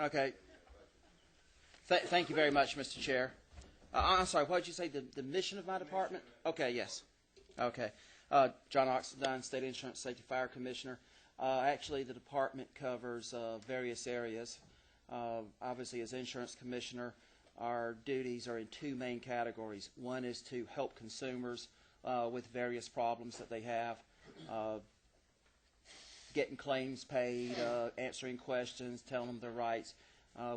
Okay. Thank you very much, Mr. Chair. I'm sorry, what did you say, the mission of my department? Okay, yes. Okay. John Oxendine, State Insurance Safety Fire Commissioner. Actually, the department covers various areas. Obviously, as Insurance Commissioner, our duties are in two main categories. One is to help consumers with various problems that they have, getting claims paid, answering questions, telling them their rights.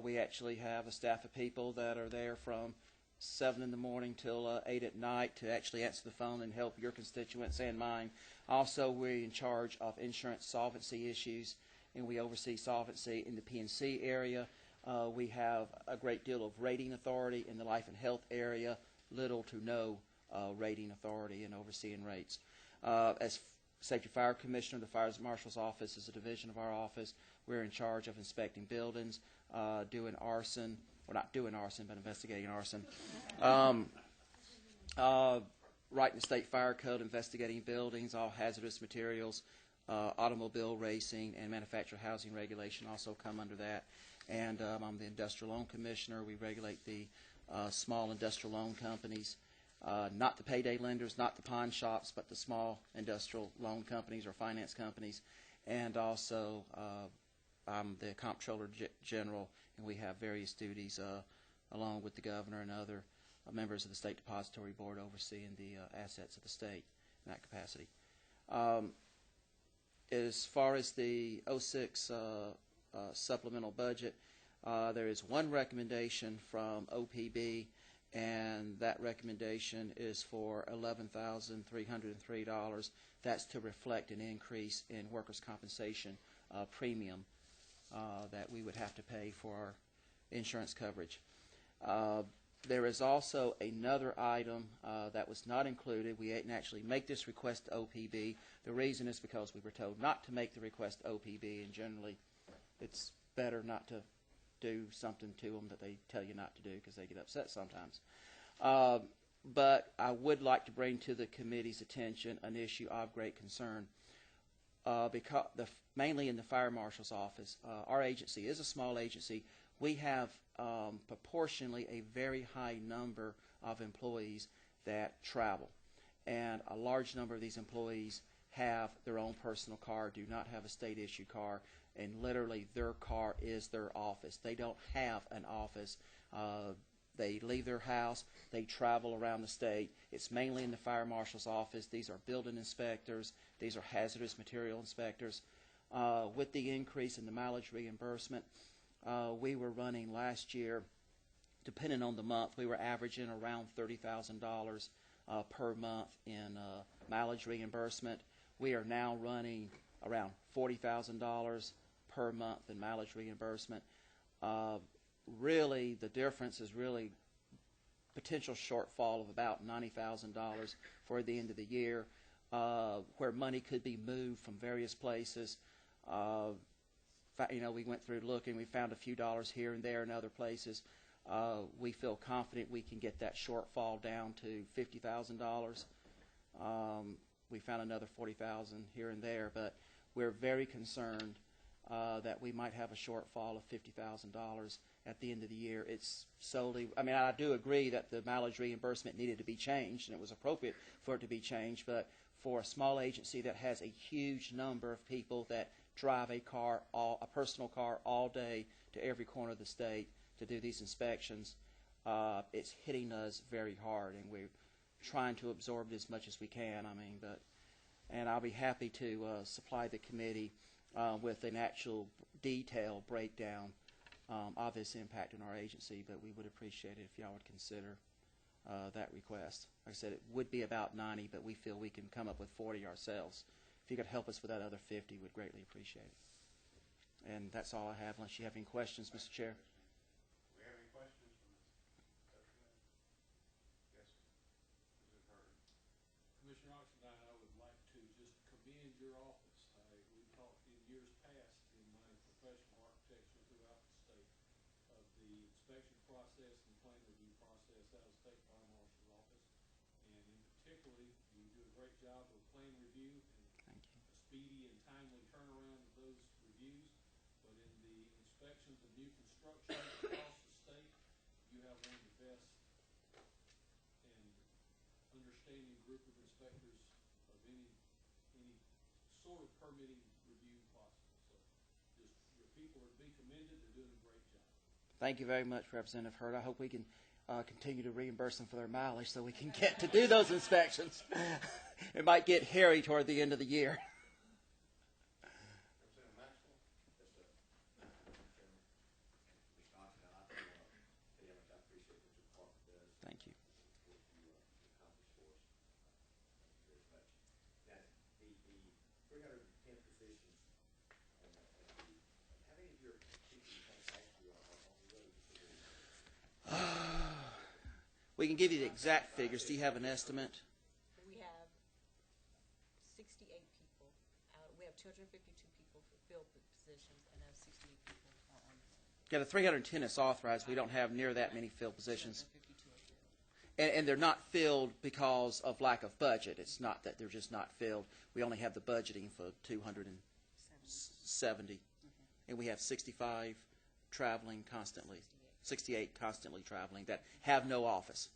We actually have a staff of people that are there from 7 in the morning till 8 at night to actually answer the phone and help your constituents and mine. Also, we're in charge of insurance solvency issues, and we oversee solvency in the P&C area. We have a great deal of rating authority in the life and health area, little to no rating authority and overseeing rates. As Safety Fire Commissioner, the Fire Marshal's Office is a division of our office. We're in charge of inspecting buildings, doing arson, or not doing arson, but investigating arson. Writing the state fire code, investigating buildings, all hazardous materials, automobile racing, and manufactured housing regulation also come under that. And I'm the Industrial Loan Commissioner. We regulate the small industrial loan companies, not the payday lenders, not the pawn shops, but the small industrial loan companies or finance companies. And also, I'm the Comptroller General, and we have various duties along with the governor and other members of the State Depository Board overseeing the assets of the state in that capacity. As far as the 06 supplemental budget, there is one recommendation from OPB, and that recommendation is for $11,303. That's to reflect an increase in workers' compensation premium that we would have to pay for our insurance coverage. There is also another item that was not included. We didn't actually make this request to OPB. The reason is because we were told not to make the request to OPB, and generally it's better not to do something to them that they tell you not to do because they get upset sometimes. But I would like to bring to the committee's attention an issue of great concern. Because mainly in the Fire Marshal's Office, our agency is a small agency. We have proportionally a very high number of employees that travel, and a large number of these employees have their own personal car, do not have a state issue car, and literally their car is their office. They don't have an office. They leave their house, they travel around the state. It's mainly in the Fire Marshal's Office. These are building inspectors. These are hazardous material inspectors. With the increase in the mileage reimbursement, we were running last year, depending on the month, we were averaging around $30,000 per month in mileage reimbursement. We are now running around $40,000 per month in mileage reimbursement. Really, the difference is really potential shortfall of about $90,000 for the end of the year, where money could be moved from various places. We went through looking. We found a few dollars here and there in other places. We feel confident we can get that shortfall down to $50,000. We found another $40,000 here and there, but we're very concerned that we might have a shortfall of $50,000 at the end of the year. It's solely, I do agree that the mileage reimbursement needed to be changed, and it was appropriate for it to be changed, but for a small agency that has a huge number of people that drive a personal car all day to every corner of the state to do these inspections, it's hitting us very hard, and we're trying to absorb it as much as we can. And I'll be happy to supply the committee with an actual detailed breakdown of this impact on our agency, but we would appreciate it if y'all would consider that request. Like I said, it would be about 90, but we feel we can come up with 40 ourselves. If you could help us with that other 50, we'd greatly appreciate it. And that's all I have, unless you have any questions, Mr. Chair. Do we have any questions from the subcommittee? Yes, Mrs. Hurd. Commissioner Oxendine, I would like to just commend your office. We talked in years past in my professional architecture throughout the state of the inspection process and plan review process out of the State Fire Marshal's Office. And in particularly, you do a great job of plan review and a speedy and timely turnaround of those reviews. But in the inspection inspections of new construction across the state. You have one of the best and understanding group of inspectors of any sort of permitting review possible. So just your people are to be commended. They're doing a great job. Thank you very much, Representative Hurd. I hope we can continue to reimburse them for their mileage so we can get to do those inspections. It might get hairy toward the end of the year. Representative Maxwell? Thank you. We can give you the exact figures. Do you have an estimate? We have 68 people out. We have 252 people for filled positions, and have 68 people are on. Yeah, the 310 is authorized. We don't have near that many filled positions. 252 are filled. And they're not filled because of lack of budget. It's not that they're just not filled. We only have the budgeting for 270. And we have 65 traveling constantly. 68 constantly traveling that have no office.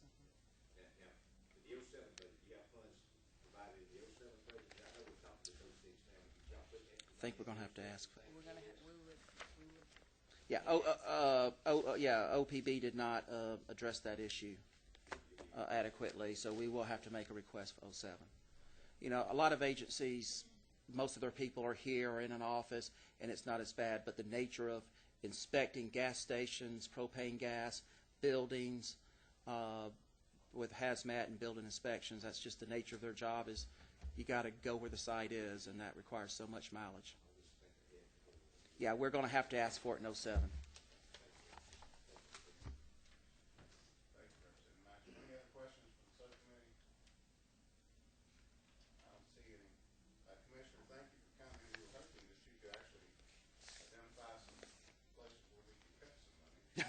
The 07 budget, you have funds provided in the 07 budget. I know we're talking to those things now. I think we're going to have to ask. We're going to have, we would. Yeah, OPB did not address that issue adequately, so we will have to make a request for 07. You know, a lot of agencies, most of their people are here or in an office, and it's not as bad, but the nature of inspecting gas stations, propane gas, buildings, with hazmat and building inspections, that's just the nature of their job. Is you got to go where the site is, and that requires so much mileage. Yeah, we're going to have to ask for it in 07. Thank you, Representative Maxwell. Any other questions from the subcommittee? I don't see any. Commissioner, thank you for coming. We were hoping that you could actually identify some places where we could cut some money. This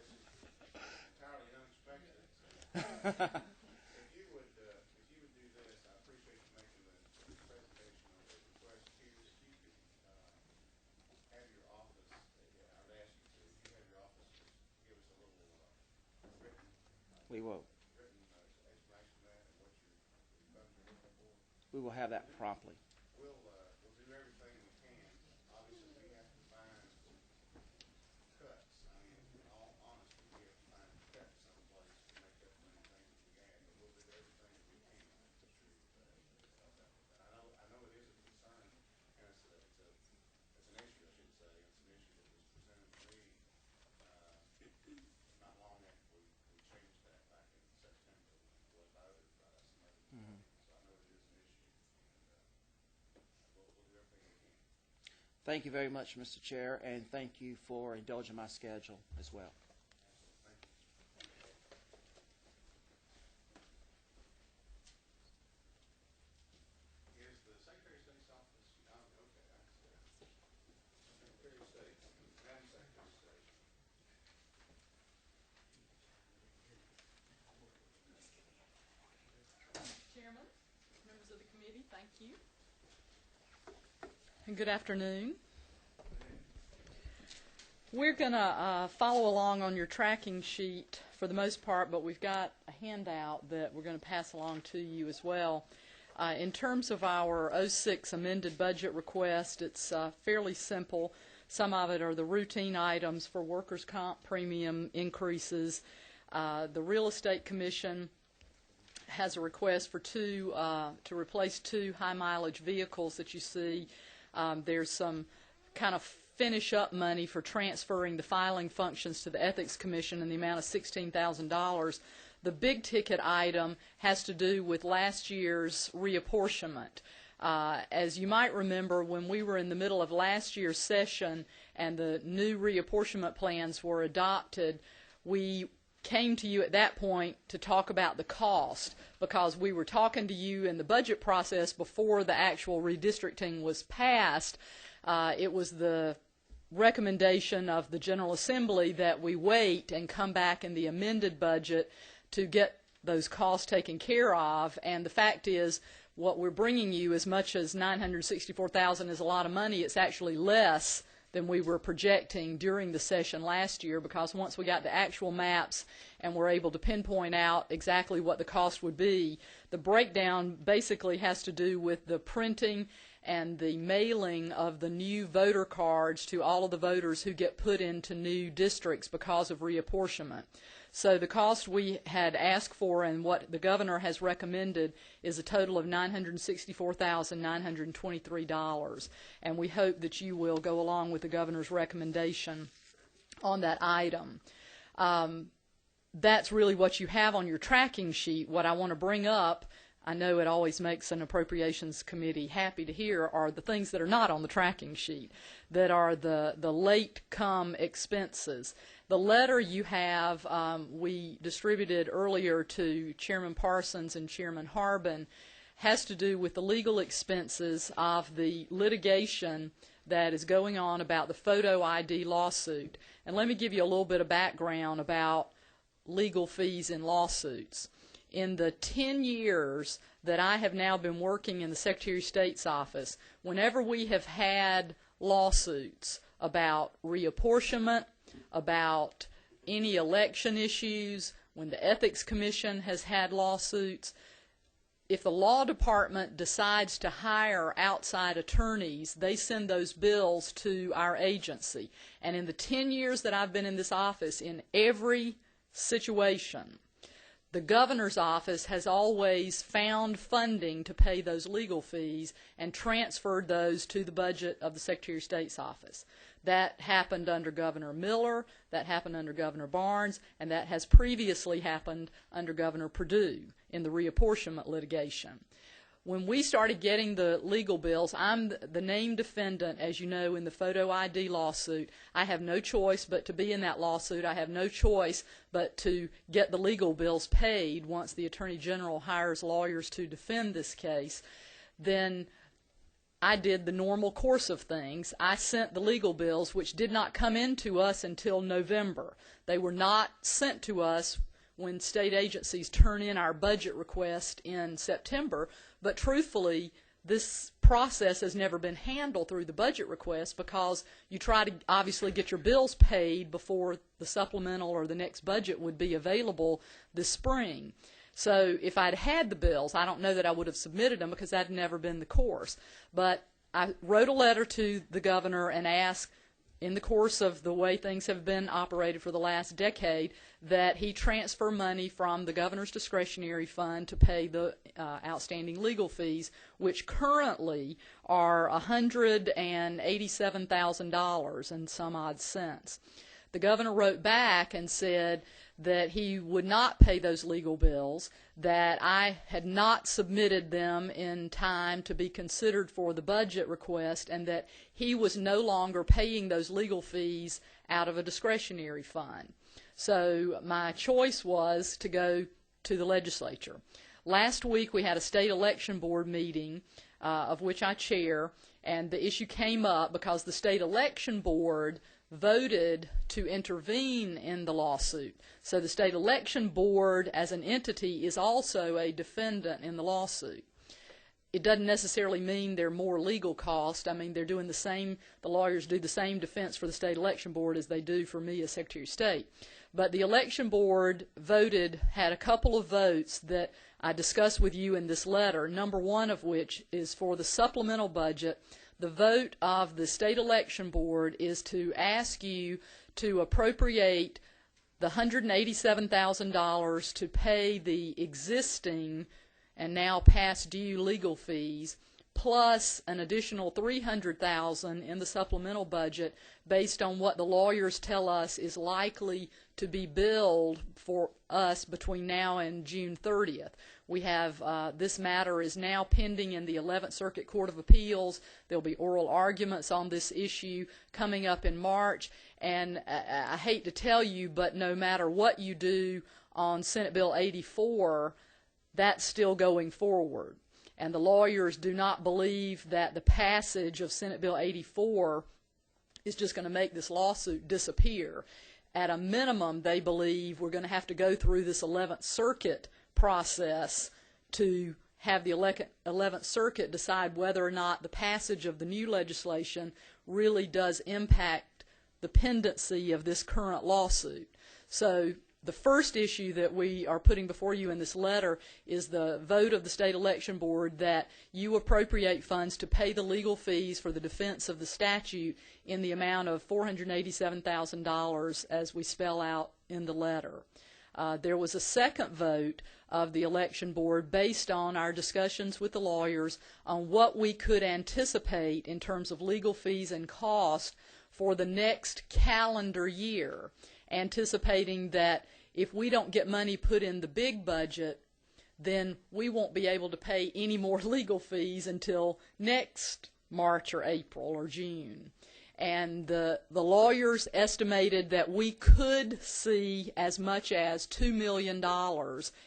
is entirely unexpected. If you would do this, I appreciate you making the presentation on the request here. If you could have your office, I'd ask you to, if you have your office, just give us a little written We will. explanation of that and what your funds are looking for. We will have that promptly. We'll do everything we can. Obviously, we have to find cuts. I mean, in all honesty, we have to find cuts someplace to make up for anything that we have. But we'll do everything that we can to help out with that. I know it is a concern, and it's an issue, I should say. It's an issue that was presented to me not long after we changed that back in September when it was voted by some other departments. So I know it is an issue, and we'll do everything we can. Thank you very much, Mr. Chair, and thank you for indulging my schedule as well. Thank you. Is the Secretary of State's office? No, okay, that's Secretary of State, Madam Secretary of State. Chairman, members of the committee, thank you. And good afternoon. We're going to follow along on your tracking sheet for the most part, but we've got a handout that we're going to pass along to you as well. In terms of our 06 amended budget request, it's fairly simple. Some of it are the routine items for workers' comp premium increases. The Real Estate Commission has a request for to replace 2 high-mileage vehicles that you see. There's some kind of finish-up money for transferring the filing functions to the Ethics Commission in the amount of $16,000. The big-ticket item has to do with last year's reapportionment. As you might remember, when we were in the middle of last year's session and the new reapportionment plans were adopted, we came to you at that point to talk about the cost, because we were talking to you in the budget process before the actual redistricting was passed. It was the recommendation of the General Assembly that we wait and come back in the amended budget to get those costs taken care of. And the fact is, what we're bringing you, as much as $964,000 is a lot of money, it's actually less than we were projecting during the session last year, because once we got the actual maps and were able to pinpoint out exactly what the cost would be, the breakdown basically has to do with the printing and the mailing of the new voter cards to all of the voters who get put into new districts because of reapportionment. So the cost we had asked for and what the governor has recommended is a total of $964,923, and we hope that you will go along with the governor's recommendation on that item. That's really what you have on your tracking sheet. What I want to bring up, I know it always makes an Appropriations Committee happy to hear, are the things that are not on the tracking sheet, that are the late come expenses. The letter you have, we distributed earlier to Chairman Parsons and Chairman Harbin, has to do with the legal expenses of the litigation that is going on about the photo ID lawsuit. And let me give you a little bit of background about legal fees in lawsuits. In the 10 years that I have now been working in the Secretary of State's office, whenever we have had lawsuits about reapportionment, about any election issues, when the Ethics Commission has had lawsuits, if the law department decides to hire outside attorneys, they send those bills to our agency. And in the 10 years that I've been in this office, in every situation, the governor's office has always found funding to pay those legal fees and transferred those to the budget of the Secretary of State's office. That happened under Governor Miller, that happened under Governor Barnes, and that has previously happened under Governor Perdue in the reapportionment litigation. When we started getting the legal bills, I'm the named defendant, as you know, in the photo ID lawsuit. I have no choice but to be in that lawsuit. I have no choice but to get the legal bills paid once the Attorney General hires lawyers to defend this case. Then I did the normal course of things. I sent the legal bills, which did not come into us until November. They were not sent to us when state agencies turn in our budget request in September, but truthfully, this process has never been handled through the budget request because you try to obviously get your bills paid before the supplemental or the next budget would be available this spring. So if I'd had the bills, I don't know that I would have submitted them because that had never been the course. But I wrote a letter to the governor and asked, in the course of the way things have been operated for the last decade, that he transfer money from the governor's discretionary fund to pay the outstanding legal fees, which currently are $187,000 and some odd cents. The governor wrote back and said that he would not pay those legal bills, that I had not submitted them in time to be considered for the budget request, and that he was no longer paying those legal fees out of a discretionary fund. So my choice was to go to the legislature. Last week we had a state election board meeting, of which I chair, and the issue came up because the state election board voted to intervene in the lawsuit. So the state election board as an entity is also a defendant in the lawsuit. It doesn't necessarily mean they're more legal cost. I mean, they're doing the same, the lawyers do the same defense for the state election board as they do for me as Secretary of State. But the election board voted, had a couple of votes that I discussed with you in this letter, number one of which is for the supplemental budget. The vote of the state election board is to ask you to appropriate the $187,000 to pay the existing and now past due legal fees, plus an additional $300,000 in the supplemental budget based on what the lawyers tell us is likely to be billed for us between now and June 30th. We have, this matter is now pending in the 11th Circuit Court of Appeals. There'll be oral arguments on this issue coming up in March. And I hate to tell you, but no matter what you do on Senate Bill 84, that's still going forward. And the lawyers do not believe that the passage of Senate Bill 84 is just going to make this lawsuit disappear. At a minimum, they believe we're going to have to go through this 11th Circuit process to have the 11th Circuit decide whether or not the passage of the new legislation really does impact the pendency of this current lawsuit. So the first issue that we are putting before you in this letter is the vote of the State Election Board that you appropriate funds to pay the legal fees for the defense of the statute in the amount of $487,000 as we spell out in the letter. There was a second vote of the election board based on our discussions with the lawyers on what we could anticipate in terms of legal fees and cost for the next calendar year, anticipating that if we don't get money put in the big budget, then we won't be able to pay any more legal fees until next March or April or June. And the lawyers estimated that we could see as much as $2 million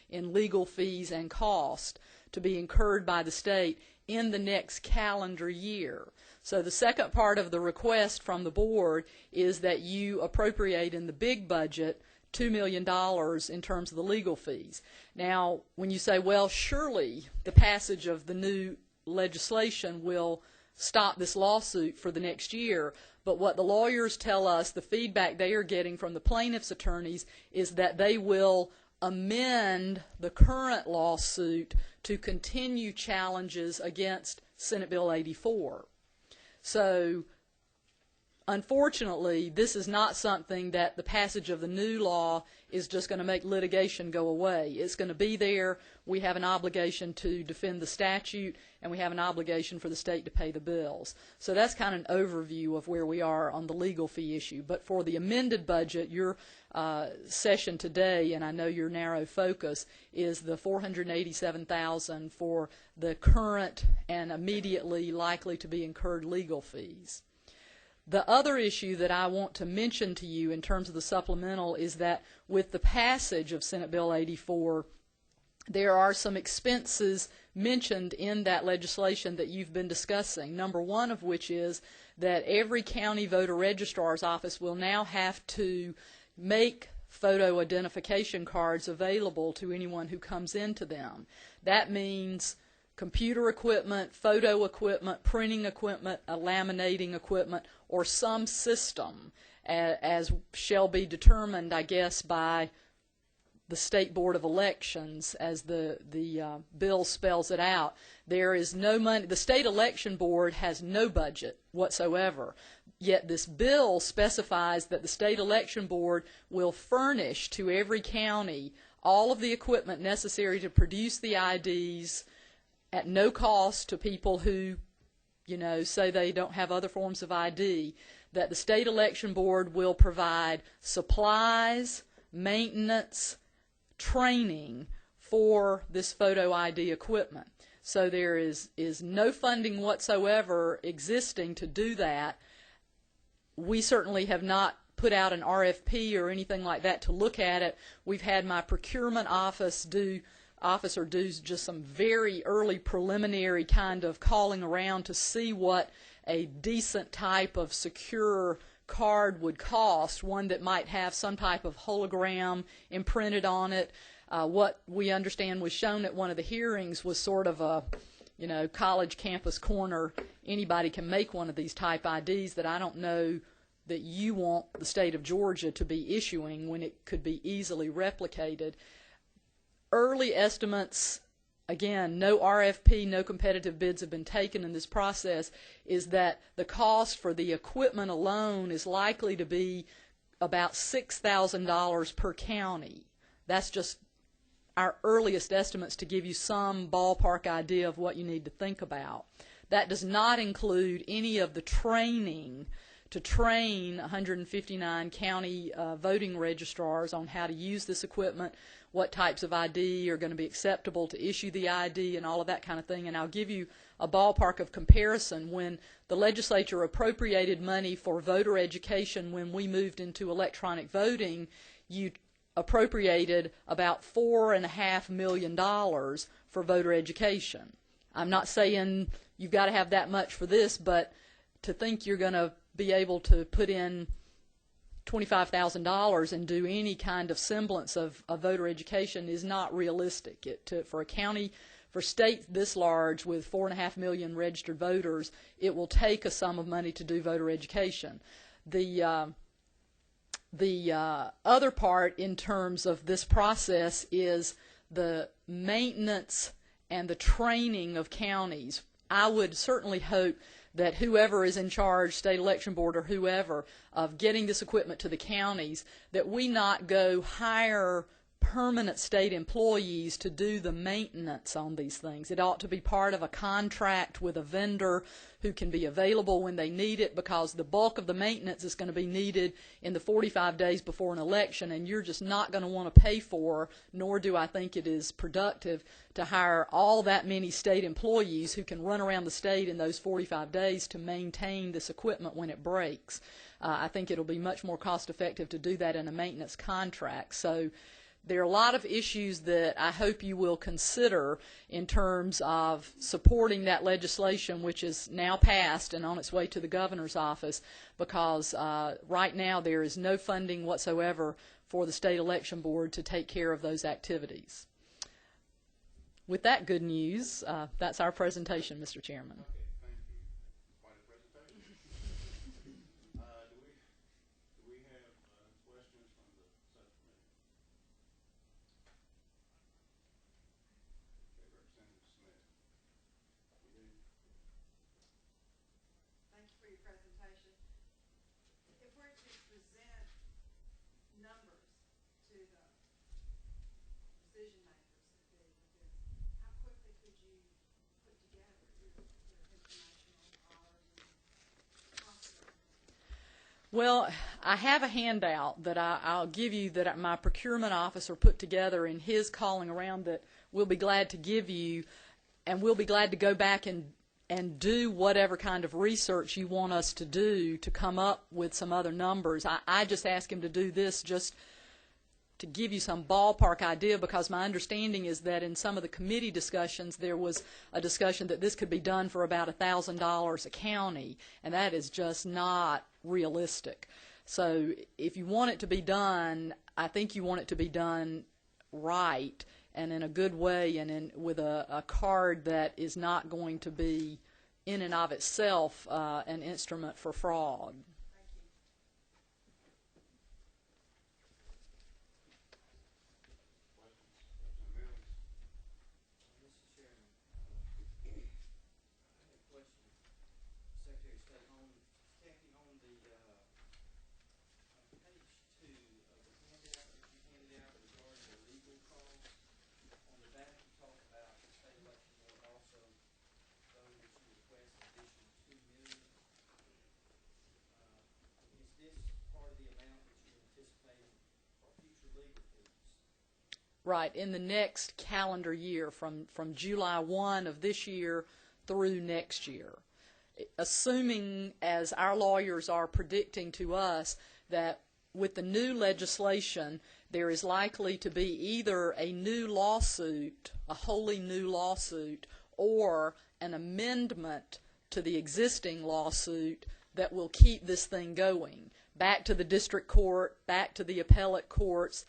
in legal fees and cost to be incurred by the state in the next calendar year. So the second part of the request from the board is that you appropriate in the big budget $2 million in terms of the legal fees. Now, when you say, well, surely the passage of the new legislation will stop this lawsuit for the next year, but what the lawyers tell us, the feedback they are getting from the plaintiffs' attorneys, is that they will amend the current lawsuit to continue challenges against Senate Bill 84. So, unfortunately, this is not something that the passage of the new law is just going to make litigation go away. It's going to be there. We have an obligation to defend the statute, and we have an obligation for the state to pay the bills. So that's kind of an overview of where we are on the legal fee issue. But for the amended budget, your session today, and I know your narrow focus, is the $487,000 for the current and immediately likely to be incurred legal fees. The other issue that I want to mention to you in terms of the supplemental is that with the passage of Senate Bill 84, there are some expenses mentioned in that legislation that you've been discussing. Number one of which is that every county voter registrar's office will now have to make photo identification cards available to anyone who comes into them. That means computer equipment, photo equipment, printing equipment, laminating equipment, or some system, as shall be determined, I guess, by the State Board of Elections, as the bill spells it out. There is no money. The State Election Board has no budget whatsoever, yet this bill specifies that the State Election Board will furnish to every county all of the equipment necessary to produce the IDs at no cost to people who, say they don't have other forms of ID, that the State Election Board will provide supplies, maintenance, training for this photo ID equipment. So there is no funding whatsoever existing to do that. We certainly have not put out an RFP or anything like that to look at it. We've had my procurement officer do just some very early preliminary kind of calling around to see what a decent type of secure card would cost, one that might have some type of hologram imprinted on it. What we understand was shown at one of the hearings was sort of a, college campus corner. Anybody can make one of these type IDs that I don't know that you want the state of Georgia to be issuing when it could be easily replicated. Early estimates, again, no RFP, no competitive bids have been taken in this process, is that the cost for the equipment alone is likely to be about $6,000 per county. That's just our earliest estimates to give you some ballpark idea of what you need to think about. That does not include any of the training to train 159 county voting registrars on how to use this equipment, what types of ID are going to be acceptable to issue the ID, and all of that kind of thing. And I'll give you a ballpark of comparison. When the legislature appropriated money for voter education when we moved into electronic voting, you appropriated about $4.5 million for voter education. I'm not saying you've got to have that much for this, but to think you're going to be able to put in $25,000 and do any kind of semblance of voter education is not realistic. For for states this large with 4.5 million registered voters, it will take a sum of money to do voter education. The other part in terms of this process is the maintenance and the training of counties. I would certainly hope that whoever is in charge, state election board or whoever, of getting this equipment to the counties, that we not go hire permanent state employees to do the maintenance on these things. It ought to be part of a contract with a vendor who can be available when they need it, because the bulk of the maintenance is going to be needed in the 45 days before an election, and you're just not going to want to pay for, nor do I think it is productive to hire all that many state employees who can run around the state in those 45 days to maintain this equipment when it breaks. I think it'll be much more cost effective to do that in a maintenance contract. So there are a lot of issues that I hope you will consider in terms of supporting that legislation, which is now passed and on its way to the governor's office, because right now there is no funding whatsoever for the state election board to take care of those activities. With that good news, that's our presentation, Mr. Chairman. Okay, thank you. Quite a presentation. Do we have questions from the subcommittee? Okay, Representative Smith. You do? Thank you for your presentation. If we're to present numbers to the decision makers that deal with this, how quickly could you put together your information on hours and costs? Well, I have a handout that I'll give you that my procurement officer put together in his calling around that we'll be glad to give you, and we'll be glad to go back and do whatever kind of research you want us to do to come up with some other numbers. I just asked him to do this just to give you some ballpark idea, because my understanding is that in some of the committee discussions there was a discussion that this could be done for about $1,000 a county, and that is just not realistic. So if you want it to be done, I think you want it to be done right and in a good way, and with a card that is not going to be in and of itself an instrument for fraud. Right, in the next calendar year, from July 1 of this year through next year. Assuming, as our lawyers are predicting to us, that with the new legislation there is likely to be either a new lawsuit, a wholly new lawsuit, or an amendment to the existing lawsuit that will keep this thing going. Back to the district court, back to the appellate courts.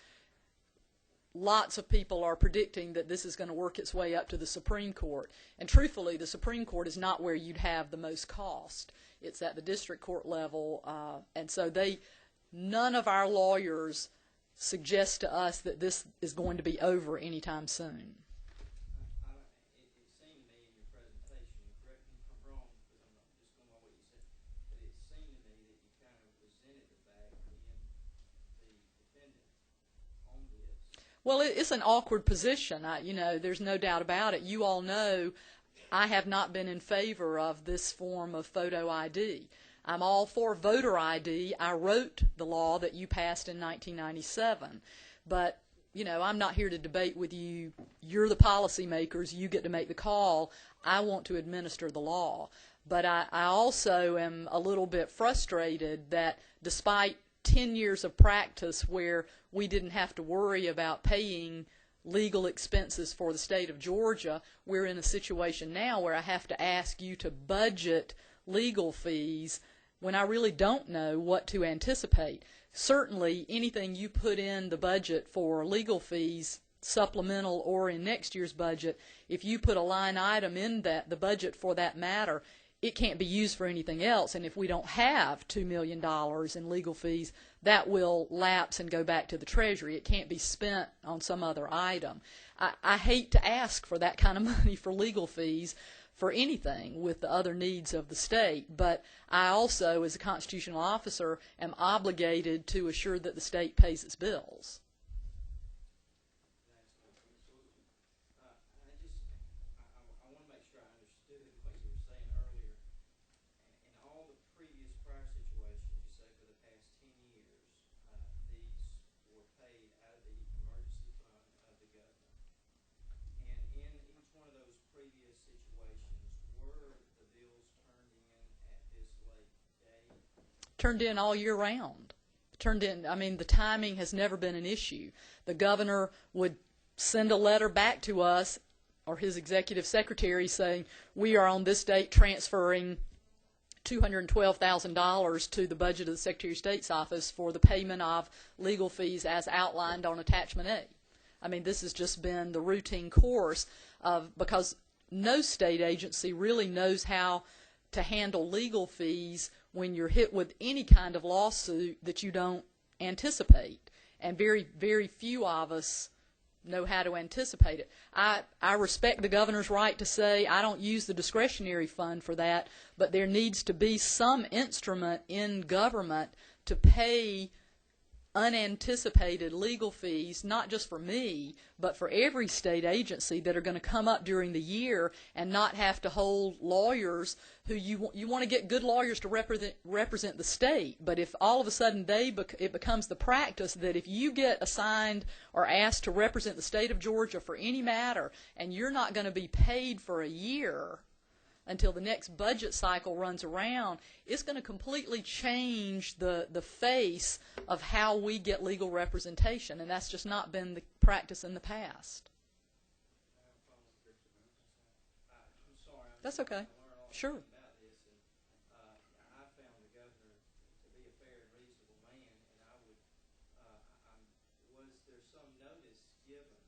Lots of people are predicting that this is going to work its way up to the Supreme Court. And truthfully, the Supreme Court is not where you'd have the most cost. It's at the district court level. And so none of our lawyers suggest to us that this is going to be over anytime soon. It seemed to me in your presentation, correct me if I'm wrong, because I'm not just going on what you said, but it seemed to me that you kind of resented the fact that the defendant on this. Well, it's an awkward position. There's no doubt about it. You all know I have not been in favor of this form of photo ID. I'm all for voter ID. I wrote the law that you passed in 1997. But, I'm not here to debate with you. You're the policymakers. You get to make the call. I want to administer the law. But I also am a little bit frustrated that despite 10 years of practice where we didn't have to worry about paying legal expenses for the state of Georgia, we're in a situation now where I have to ask you to budget legal fees when I really don't know what to anticipate. Certainly, anything you put in the budget for legal fees supplemental or in next year's budget, if you put a line item in the budget for that matter, it can't be used for anything else. And if we don't have $2 million in legal fees, that will lapse and go back to the Treasury. It can't be spent on some other item. I hate to ask for that kind of money for legal fees for anything with the other needs of the state, but I also, as a constitutional officer, am obligated to assure that the state pays its bills. I want to make sure I understood what you were saying earlier. In all the previous prior situations, you say for the past 10 years, these were paid out of the emergency fund of the government. And in each one of those previous situations, were the bills turned in at this late date? Turned in all year round. Turned in, I mean, the timing has never been an issue. The governor would send a letter back to us or his executive secretary saying, we are on this date transferring $212,000 to the budget of the Secretary of State's office for the payment of legal fees as outlined on Attachment A. I mean, this has just been the routine course of, because no state agency really knows how to handle legal fees when you're hit with any kind of lawsuit that you don't anticipate. And very, very few of us know how to anticipate it. I respect the governor's right to say, I don't use the discretionary fund for that, but there needs to be some instrument in government to pay unanticipated legal fees, not just for me, but for every state agency that are going to come up during the year and not have to hold lawyers who you want to get good lawyers to represent the state. But if all of a sudden it becomes the practice that if you get assigned or asked to represent the state of Georgia for any matter and you're not going to be paid for a year until the next budget cycle runs around, it's going to completely change the face of how we get legal representation, and that's just not been the practice in the past. I'm sorry. That's okay. Sure. About this, and I found the governor to be a fair and reasonable man, and I would. Was there some notice given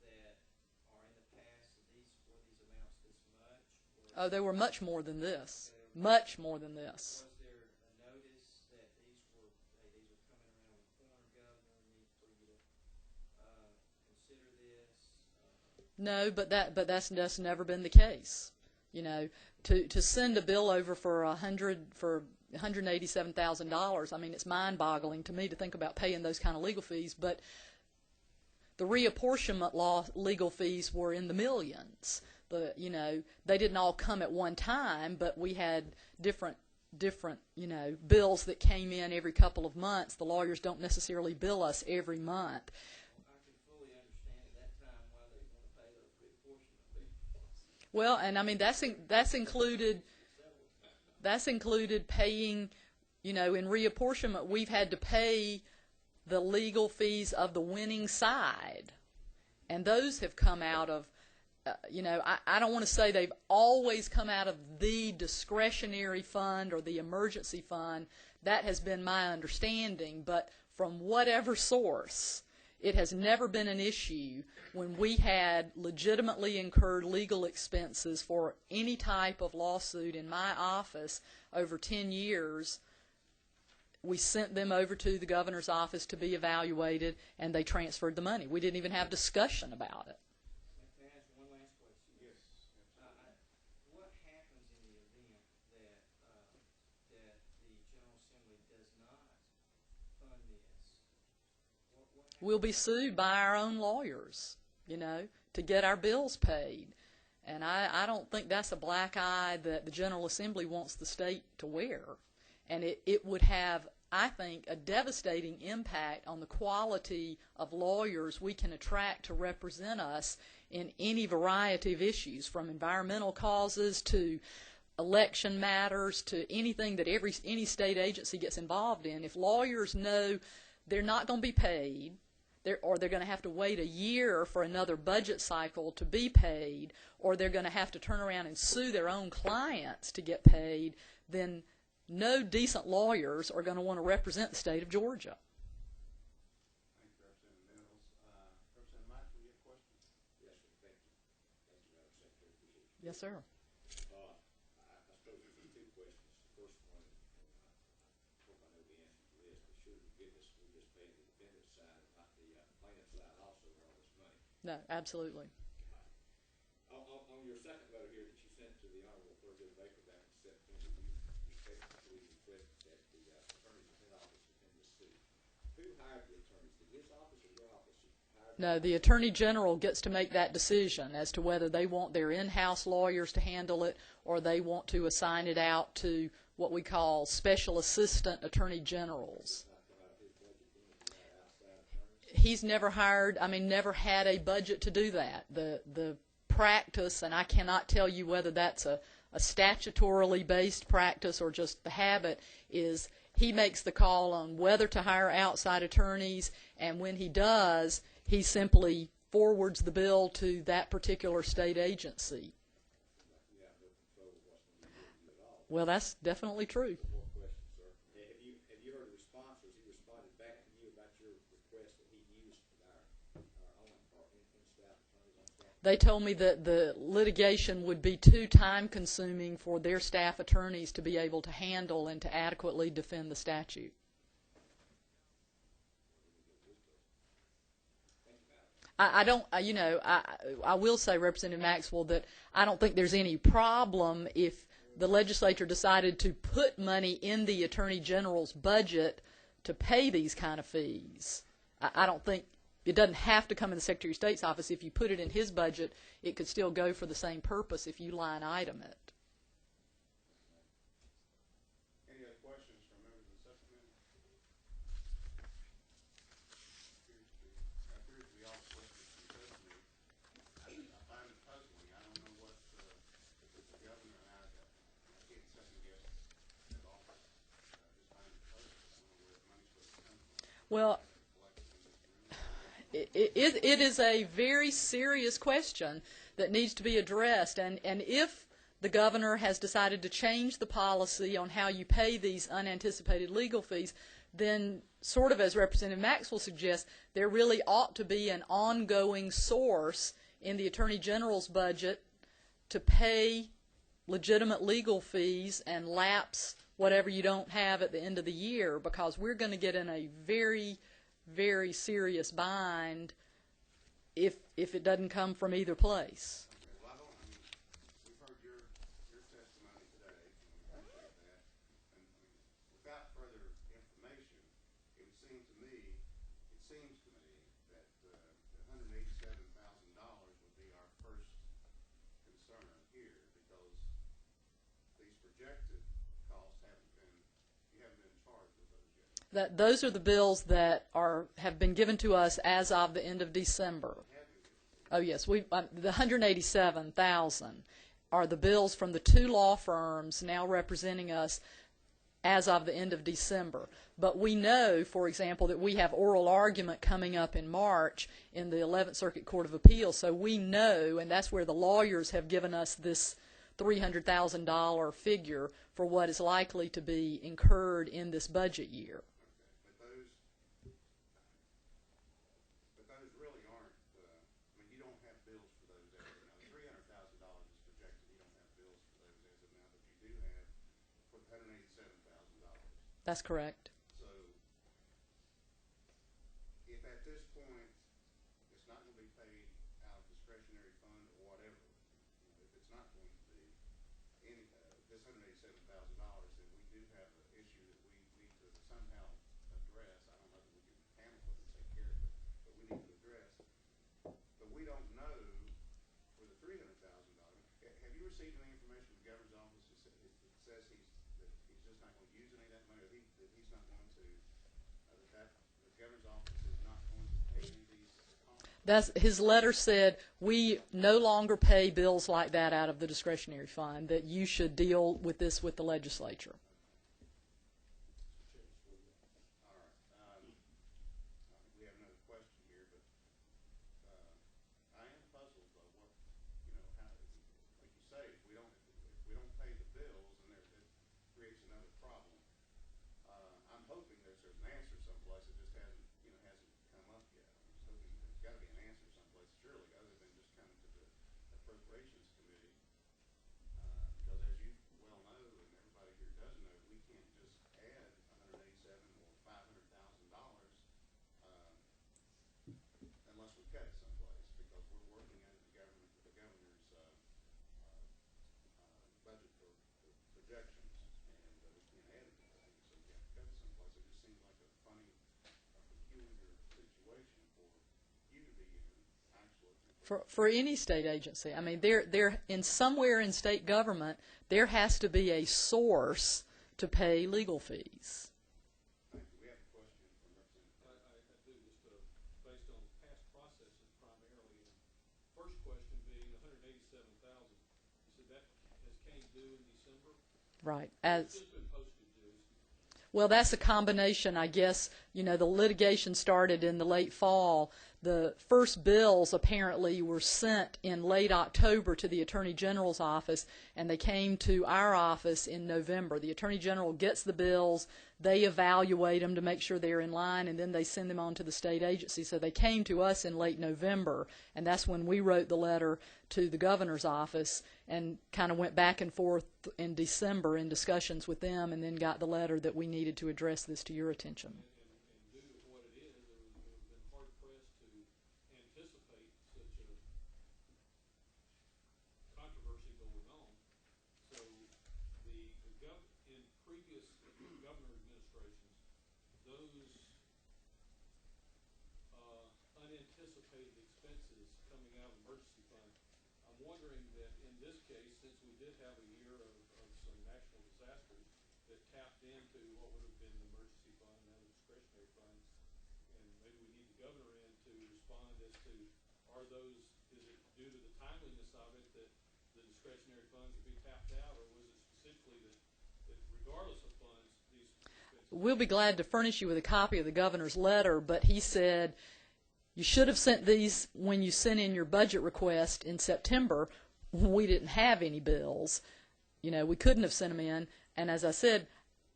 that, or in the past, that these amounts this much? Oh, they were much more than this. Much more than this. Was there a notice that these were coming around the corner, governor, need for you to consider this? No, but that's never been the case. You know, to send a bill over for $187,000. I mean, it's mind-boggling to me to think about paying those kind of legal fees. But the reapportionment law legal fees were in the millions. They didn't all come at one time, but we had different bills that came in every couple of months. The lawyers don't necessarily bill us every month. I can fully understand at that time why they want to pay those reapportionment fees. Well, and I mean that's included paying, in reapportionment we've had to pay the legal fees of the winning side, and those have come out of. I don't want to say they've always come out of the discretionary fund or the emergency fund. That has been my understanding. But from whatever source, it has never been an issue when we had legitimately incurred legal expenses for any type of lawsuit in my office over 10 years. We sent them over to the governor's office to be evaluated, and they transferred the money. We didn't even have discussion about it. What happens in the event that the General Assembly does not fund this? We'll be sued by our own lawyers, to get our bills paid. And I don't think that's a black eye that the General Assembly wants the state to wear. And it would have, I think, a devastating impact on the quality of lawyers we can attract to represent us in any variety of issues, from environmental causes to election matters to anything that any state agency gets involved in. If lawyers know they're not going to be paid, or they're going to have to wait a year for another budget cycle to be paid, or they're going to have to turn around and sue their own clients to get paid, then no decent lawyers are going to want to represent the state of Georgia. Thank you, Representative Nicholl. Representative Mike, do you have Yes, sir. I suppose there's two questions. The first one, I hope I know the answer to this, but sure to goodness, we're just paying the defendant's side and not the plaintiff's side also with all this money. No, absolutely. On your second letter here that you sent to the Honorable 3rd of April back in September, you basically requested that the attorneys in his office attend this suit. Who hired the attorneys? Did his office or your office hire them? No, the Attorney General gets to make that decision as to whether they want their in-house lawyers to handle it or they want to assign it out to what we call special assistant attorney generals. He's never hired, never had a budget to do that. The practice, and I cannot tell you whether that's a statutorily based practice or just the habit, is he makes the call on whether to hire outside attorneys, and when he does, he simply forwards the bill to that particular state agency. Well, that's definitely true. Have you heard a response, or has he responded back to you about your request that he used our own in-staff attorneys on staff? They told me that the litigation would be too time-consuming for their staff attorneys to be able to handle and to adequately defend the statute. I will say, Representative Maxwell, that I don't think there's any problem if the legislature decided to put money in the Attorney General's budget to pay these kind of fees. I don't think it doesn't have to come in the Secretary of State's office. If you put it in his budget, it could still go for the same purpose if you line item it. Any other questions from members of the subcommittee? Appears to be all the questions from the subcommittee. I find it puzzling. I don't know what the governor and I can't second guess his office. I just find it puzzling. I don't know where the money's supposed to come from. Well, it is a very serious question that needs to be addressed, and if the governor has decided to change the policy on how you pay these unanticipated legal fees, then sort of as Representative Maxwell suggests, there really ought to be an ongoing source in the Attorney General's budget to pay legitimate legal fees and lapse whatever you don't have at the end of the year, because we're going to get in a very, very serious bind if it doesn't come from either place. Well, we've heard your testimony today, and we appreciate that. And without further information, it seems to me that $187,000 would be our first concern here, because these projected costs you haven't been charged with those yet. Those are the bills that have been given to us as of the end of December. Oh yes, the $187,000 are the bills from the two law firms now representing us as of the end of December. But we know, for example, that we have oral argument coming up in March in the 11th Circuit Court of Appeals. So we know, and that's where the lawyers have given us this $300,000 figure for what is likely to be incurred in this budget year. But those really aren't, you don't have bills for those as of now. The $300,000 is projected. You don't have bills for those as of now, but you do have for $187,000. That's correct. So if at this point it's not going to be paid out of discretionary fund or whatever, if it's not going to be this $187,000, then we do have an issue that we need to somehow address. I don't know that we can handle it and take care of it, but we need to address. But we don't know for the $300,000. Have you received any information from the governor's office that says he's just not going to use any of that money, or that he's not going to, that the governor's office is not going to pay any of these costs? His letter said we no longer pay bills like that out of the discretionary fund, that you should deal with this with the legislature. All right. We have another question here, but I am puzzled by what, how, like you say, if we don't pay the bills, then it creates another problem. I'm hoping there's an answer someplace. It just hasn't come up yet. I'm just hoping there's got to be an answer someplace, surely, other than just coming to the Appropriations Committee For any state agency. I mean, there in somewhere in state government, there has to be a source to pay legal fees. Thank you. We have a question from Representative. I do just based on past processes primarily. First question being $187,000. You said that came due in December. Right. It's just been posted due. Well, that's a combination, I guess. You know, the litigation started in the late fall. The first bills apparently were sent in late October to the Attorney General's office, and they came to our office in November. The Attorney General gets the bills, they evaluate them to make sure they're in line, and then they send them on to the state agency. So they came to us in late November, and that's when we wrote the letter to the governor's office and kind of went back and forth in December in discussions with them, and then got the letter that we needed to address this to your attention. And due to what it is, it would have been hard-pressed to anticipate such a controversy going on. So in previous governor administrations, those unanticipated expenses coming out of the emergency fund, I'm wondering that in this case, since we did have a year of some national disasters that tapped into what would have been the emergency fund and other discretionary funds, and maybe we need the governor in to respond as to is it due to the timeliness of it that the discretionary funds would be tapped out, or was it specifically that regardless of funds, these expenses? We'll be glad to furnish you with a copy of the governor's letter, but he said you should have sent these when you sent in your budget request in September. We didn't have any bills. You know, we couldn't have sent them in. And as I said,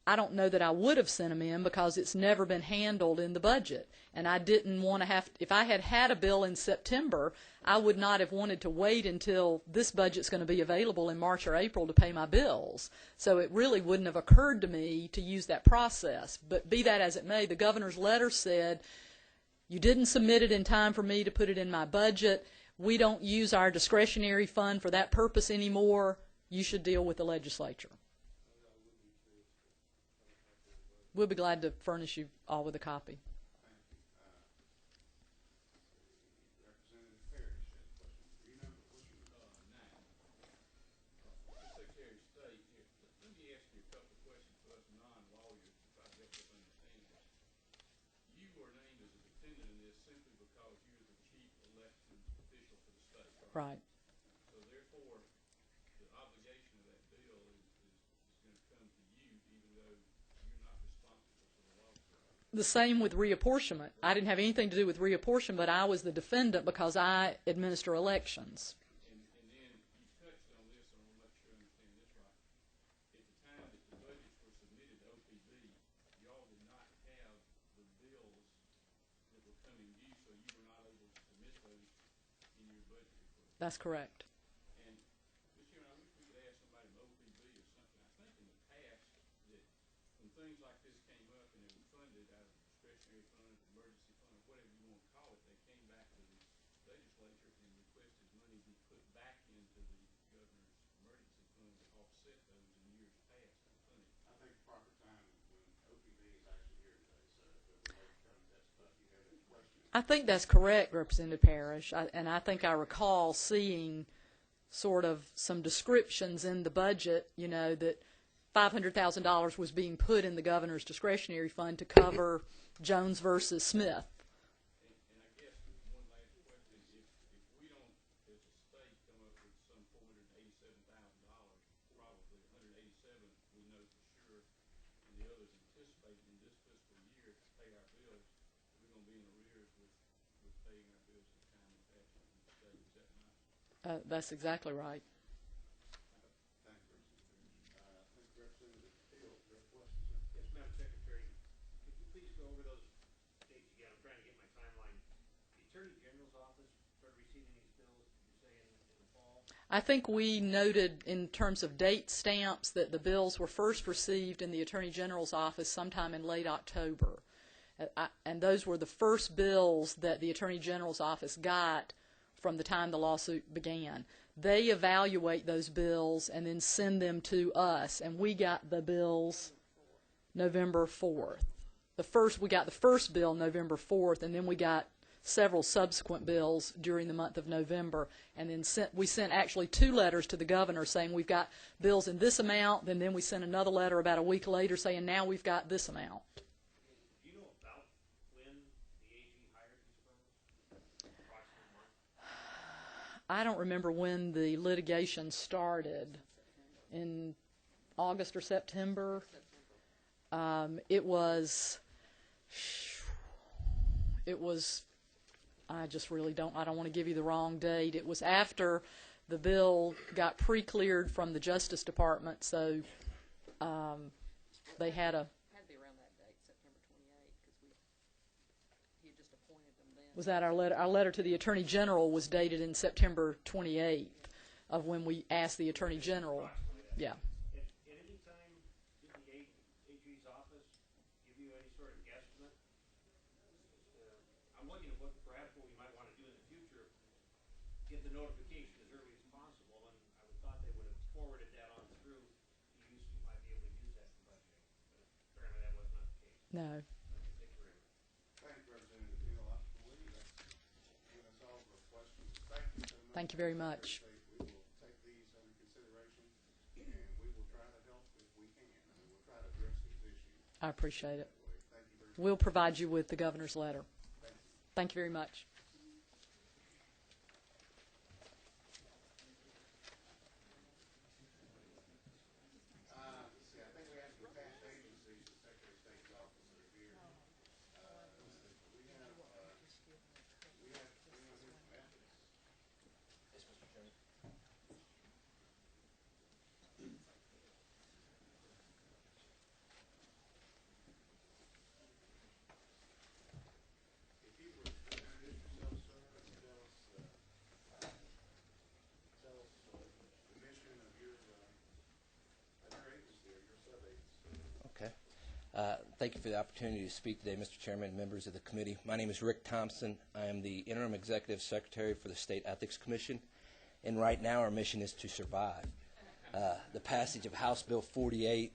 I don't know that I would have sent them in because it's never been handled in the budget. And I didn't want to have, if I had had a bill in September, I would not have wanted to wait until this budget's going to be available in March or April to pay my bills. So it really wouldn't have occurred to me to use that process. But be that as it may, the governor's letter said, you didn't submit it in time for me to put it in my budget. We don't use our discretionary fund for that purpose anymore. You should deal with the legislature. We'll be glad to furnish you all with a copy. Thank you. Representative Parrish has a question for you. Number, what's your 9. Secretary of State, let me ask you a couple of questions for us non-lawyers to try to help us understand this. You were named as a defendant in this simply because you're the chief elected official for the state. Right. So therefore, the obligation of that bill is going to come to you, even though you're not responsible for the lawsuit. The same with reapportionment. I didn't have anything to do with reapportionment, but I was the defendant because I administer elections. And then you touched on this, and I want to make sure I understand this right. At the time that the budgets were submitted to OPB, y'all did not have the bills that were coming due, so you were not able to submit those in your budget request. That's correct. And, Mr. Chairman, I wish we could ask somebody from OPB or something. I think in the past that when things like this came up and it was funded out of the discretionary fund, the emergency fund, or whatever you want to call it, they came back to the legislature and requested money be put back into the governor's emergency fund to offset those in years past. I think the proper time when OPB is actually here today, so that way come that stuff. You have any questions? I think that's correct, Representative Parrish. And I think I recall seeing sort of some descriptions in the budget, you know, that $500,000 was being put in the governor's discretionary fund to cover Jones versus Smith. And I guess one last question is if we don't, as a state, come up with some $487,000, probably 187 we know for sure, and the others anticipated in this fiscal year to pay our bills, we're going to be in arrears with paying our bills in time and fashion in the state. Is that right? That's exactly right. Thank you, Representative. I think Representative Hill, you have questions? Yes, Madam Secretary, could you please go over those dates again? I'm trying to get my timeline. The Attorney General's office started receiving these bills, you say, in the fall? I think we noted in terms of date stamps that the bills were first received in the Attorney General's office sometime in late October. And those were the first bills that the Attorney General's office got from the time the lawsuit began. They evaluate those bills and then send them to us, and we got the bills November 4th. We got the first bill November 4th, and then we got several subsequent bills during the month of November, and then we sent actually 2 letters to the governor saying we've got bills in this amount, and then we sent another letter about a week later saying now we've got this amount. Do you know about when the AG hired these firms? Approximate month? I don't remember when the litigation started. In August or September. It was, I just really don't want to give you the wrong date. It was after the bill got pre-cleared from the Justice Department, so they had a... Had to be around that date, September 28th, because he had just appointed them then. Was that our letter? Our letter to the Attorney General was dated in September 28th of when we asked the Attorney General. Yeah. At any time, did the AG's office give you any sort of guesstimate? I'm looking at what perhaps what we might want to do in the future, get the notification as early as possible, and I would thought they would have forwarded that on through to you so you might be able to use that for budgeting. But apparently that was not the case. No. Thank you very much. Thank you, Representative Nicholl. I believe that's given us all the questions. Thank you so much. Thank you very much. We will take these under consideration, and we will try to help if we can. I mean, we'll try to address these issues. I appreciate it. Thank you very much. We'll provide you with the governor's letter. Thank you very much. Let's see, I think we have some past agencies, the Secretary of State's office that are here. We have from ethics. Yes, Mr. Chairman. If you would introduce yourself, sir, and tell us the mission of your agency or your sub-agency. Okay. Thank you for the opportunity to speak today, Mr. Chairman and members of the committee. My name is Rick Thompson. I am the Interim Executive Secretary for the State Ethics Commission, and right now our mission is to survive. The passage of House Bill 48,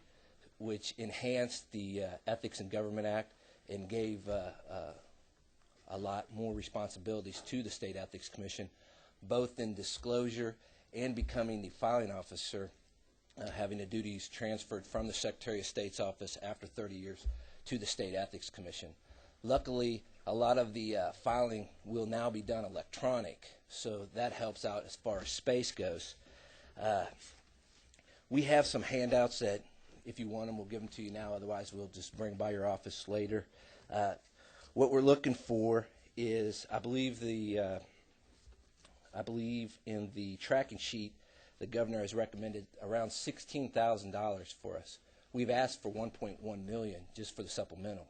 which enhanced the Ethics in Government Act and gave a lot more responsibilities to the State Ethics Commission, both in disclosure and becoming the filing officer, having the duties transferred from the Secretary of State's office after 30 years to the State Ethics Commission. Luckily, a lot of the filing will now be done electronic, so that helps out as far as space goes. We have some handouts that, if you want them, we'll give them to you now. Otherwise, we'll just bring by your office later. What we're looking for is, I believe in the tracking sheet, the governor has recommended around $16,000 for us. We've asked for $1.1 million just for the supplemental.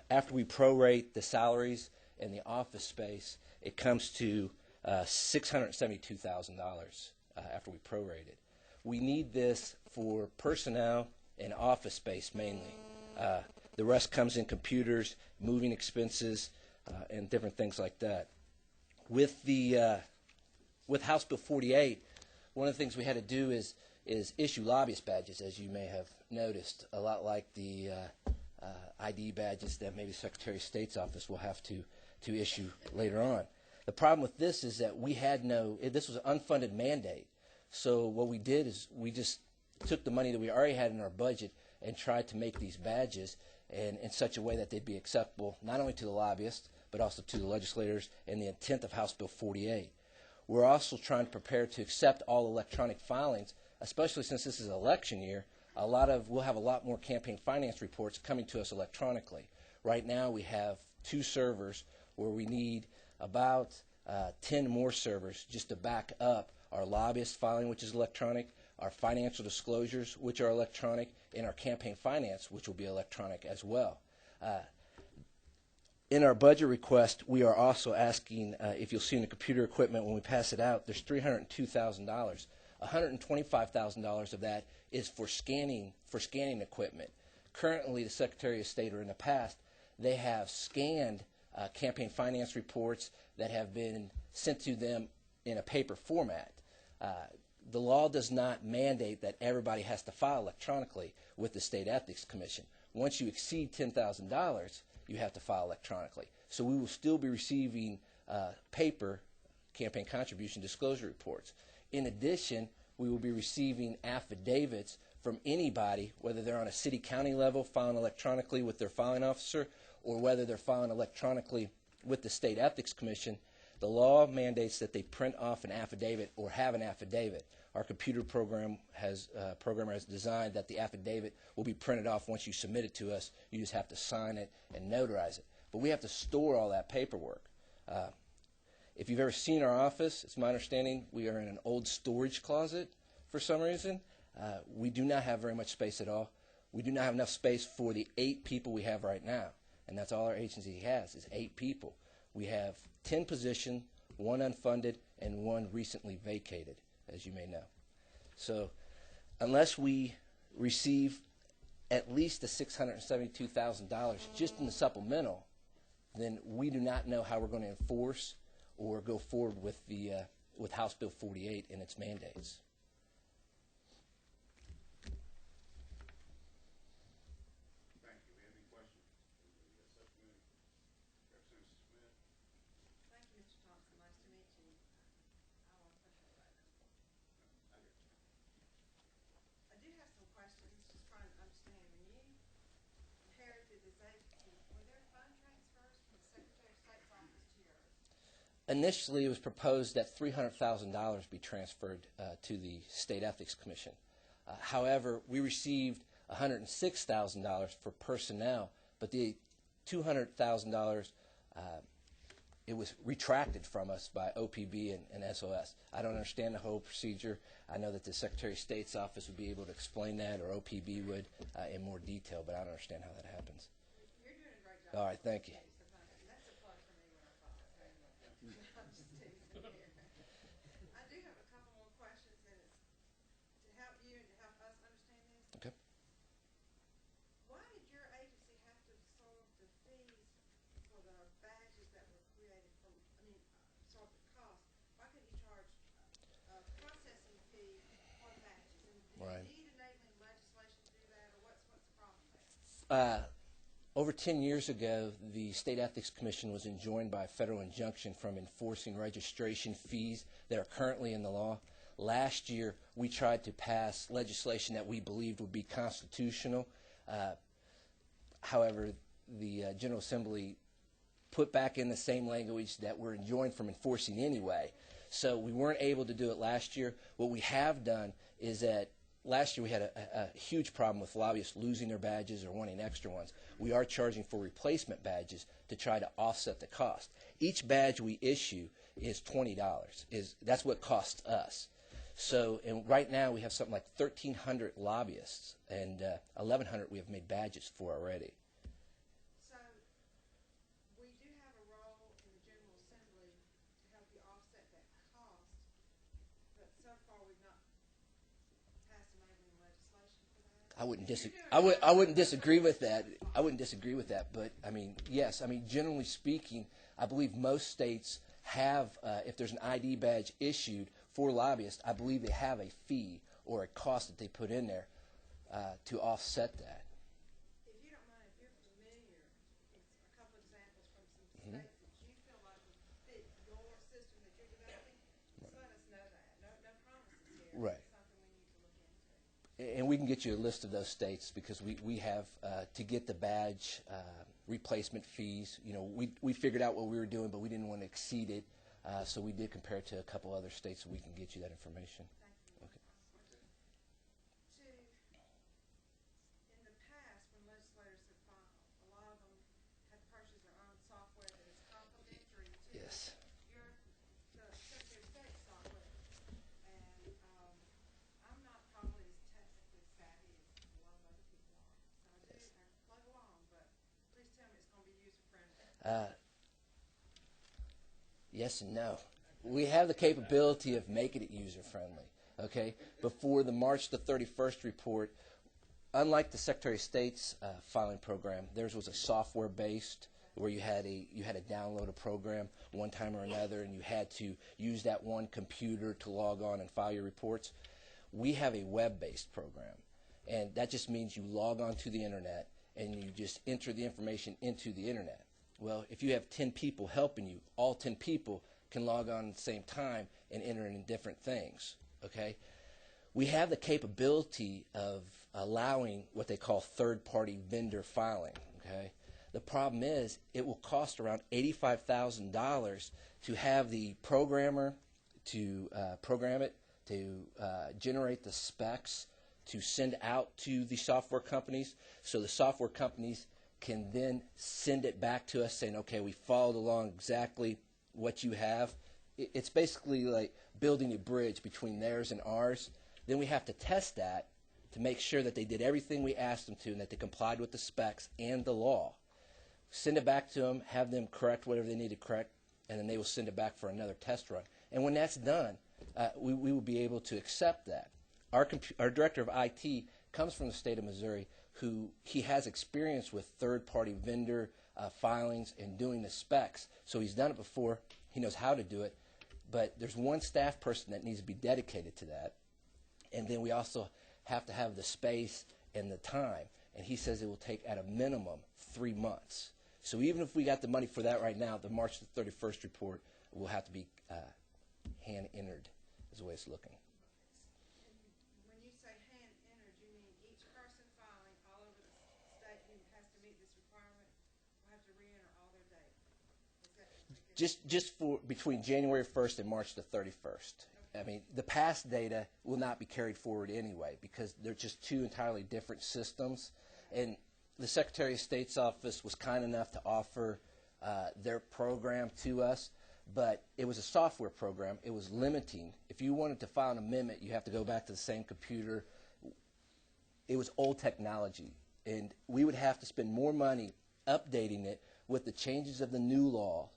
After we prorate the salaries and the office space, it comes to $672,000 after we prorate it. We need this for personnel and office space mainly. The rest comes in computers, moving expenses, and different things like that. With House Bill 48, one of the things we had to do is issue lobbyist badges, as you may have noticed, a lot like the ID badges that maybe the Secretary of State's office will have to issue later on. The problem with this is that this was an unfunded mandate. So what we did is we just took the money that we already had in our budget and tried to make these badges in such a way that they'd be acceptable not only to the lobbyists, but also to the legislators and the intent of House Bill 48. We're also trying to prepare to accept all electronic filings, especially since this is election year. We'll have a lot more campaign finance reports coming to us electronically. Right now we have 2 servers where we need about 10 more servers just to back up our lobbyist filing, which is electronic, our financial disclosures, which are electronic, and our campaign finance, which will be electronic as well. In our budget request, we are also asking, if you'll see in the computer equipment when we pass it out, there's $302,000. $125,000 of that is for scanning equipment. Currently, the Secretary of State, or in the past, they have scanned campaign finance reports that have been sent to them in a paper format. The law does not mandate that everybody has to file electronically with the State Ethics Commission. Once you exceed $10,000, you have to file electronically. So we will still be receiving paper campaign contribution disclosure reports. In addition, we will be receiving affidavits from anybody, whether they're on a city-county level filing electronically with their filing officer, or whether they're filing electronically with the State Ethics Commission. The law mandates that they print off an affidavit or have an affidavit. Our computer programmer has designed that the affidavit will be printed off once you submit it to us. You just have to sign it and notarize it. But we have to store all that paperwork. If you've ever seen our office, it's my understanding we are in an old storage closet for some reason. We do not have very much space at all. We do not have enough space for the 8 people we have right now. And that's all our agency has, is 8 people. We have 10 positions, 1 unfunded, and 1 recently vacated, as you may know. So unless we receive at least the $672,000 just in the supplemental, then we do not know how we're going to enforce or go forward with with House Bill 48 and its mandates. Thank you. Any questions? Subcommittee. Representative Smith. Thank you, Mr. Thompson. Nice to meet you. I want to push it right now. I do have some questions, just trying to understand. When you inherited this agency, were there fund transfers from the Secretary of State's office to yours? Initially, it was proposed that $300,000 be transferred to the State Ethics Commission. However, we received $106,000 for personnel, but the $200,000 it was retracted from us by OPB and SOS. I don't understand the whole procedure. I know that the Secretary of State's office would be able to explain that, or OPB would in more detail, but I don't understand how that happens. You're doing a great job. All right, thank you. So thank you. That's a plus for me when I thought. So anyway, I'm just teasing here. I do have a couple more questions, and it's to help you and to help us understand this. Okay. Why did your agency have to absorb the fees for the badges that were created from, absorb the cost? Why couldn't you charge a processing fee for the badges? And do Right. you need enabling legislation to do that, or what's the problem there? Over 10 years ago, the State Ethics Commission was enjoined by a federal injunction from enforcing registration fees that are currently in the law. Last year, we tried to pass legislation that we believed would be constitutional. However, the General Assembly put back in the same language that we're enjoined from enforcing anyway. So we weren't able to do it last year. What we have done is that last year we had a huge problem with lobbyists losing their badges or wanting extra ones. We are charging for replacement badges to try to offset the cost. Each badge we issue is $20. That's what costs us. So and right now we have something like 1,300 lobbyists, and 1,100 we have made badges for already. So, we do have a role in the General Assembly to help you offset that cost, but so far we've not passed enabling legislation for that. I wouldn't disagree with that. I wouldn't disagree with that. But I mean, yes. I mean, generally speaking, I believe most states have, if there's an ID badge issued for lobbyists, I believe they have a fee or a cost that they put in there to offset that. If you don't mind, if you're familiar, a couple examples from some states that you feel like would fit your system that you're developing, just let us know that. No promises here. Right. It's something we need to look into. And we can get you a list of those states because we have to get the badge replacement fees. You know, we figured out what we were doing, but we didn't want to exceed it, so we did compare it to a couple other states, so we can get you that information. Thank you. Okay. In the past, when legislators have filed, a lot of them have purchased their own software that is complementary to Yes. the Secretary of State software. And I'm not probably as technically savvy as a lot of other people are. So I plug along, but please tell me it's going to be user-friendly. Yes and no. We have the capability of making it user-friendly, okay? Before the March the 31st report, unlike the Secretary of State's filing program, theirs was a software-based where you had to download a program one time or another, and you had to use that one computer to log on and file your reports. We have a web-based program, and that just means you log on to the Internet, and you just enter the information into the Internet. Well, if you have 10 people helping you, all 10 people can log on at the same time and enter in different things, okay? We have the capability of allowing what they call third-party vendor filing, okay? The problem is it will cost around $85,000 to have the programmer to program it, to generate the specs, to send out to the software companies, so the software companies can then send it back to us saying, okay, we followed along exactly what you have. It's basically like building a bridge between theirs and ours. Then we have to test that to make sure that they did everything we asked them to and that they complied with the specs and the law. Send it back to them, have them correct whatever they need to correct, and then they will send it back for another test run. And when that's done, we will be able to accept that. Our director of IT comes from the state of Missouri, who he has experience with third-party vendor filings and doing the specs. So he's done it before. He knows how to do it. But there's one staff person that needs to be dedicated to that. And then we also have to have the space and the time. And he says it will take at a minimum 3 months. So even if we got the money for that right now, the March the 31st report will have to be hand-entered is the way it's looking. When you say hand-entered, you mean each person filing all over the state who has to meet this requirement will have to re-enter all their data? Is that Just for between January 1st and March the 31st. I mean, the past data will not be carried forward anyway because they're just two entirely different systems. And the Secretary of State's office was kind enough to offer their program to us, but it was a software program. It was limiting. If you wanted to file an amendment, you have to go back to the same computer. It was old technology, and we would have to spend more money updating it with the changes of the new law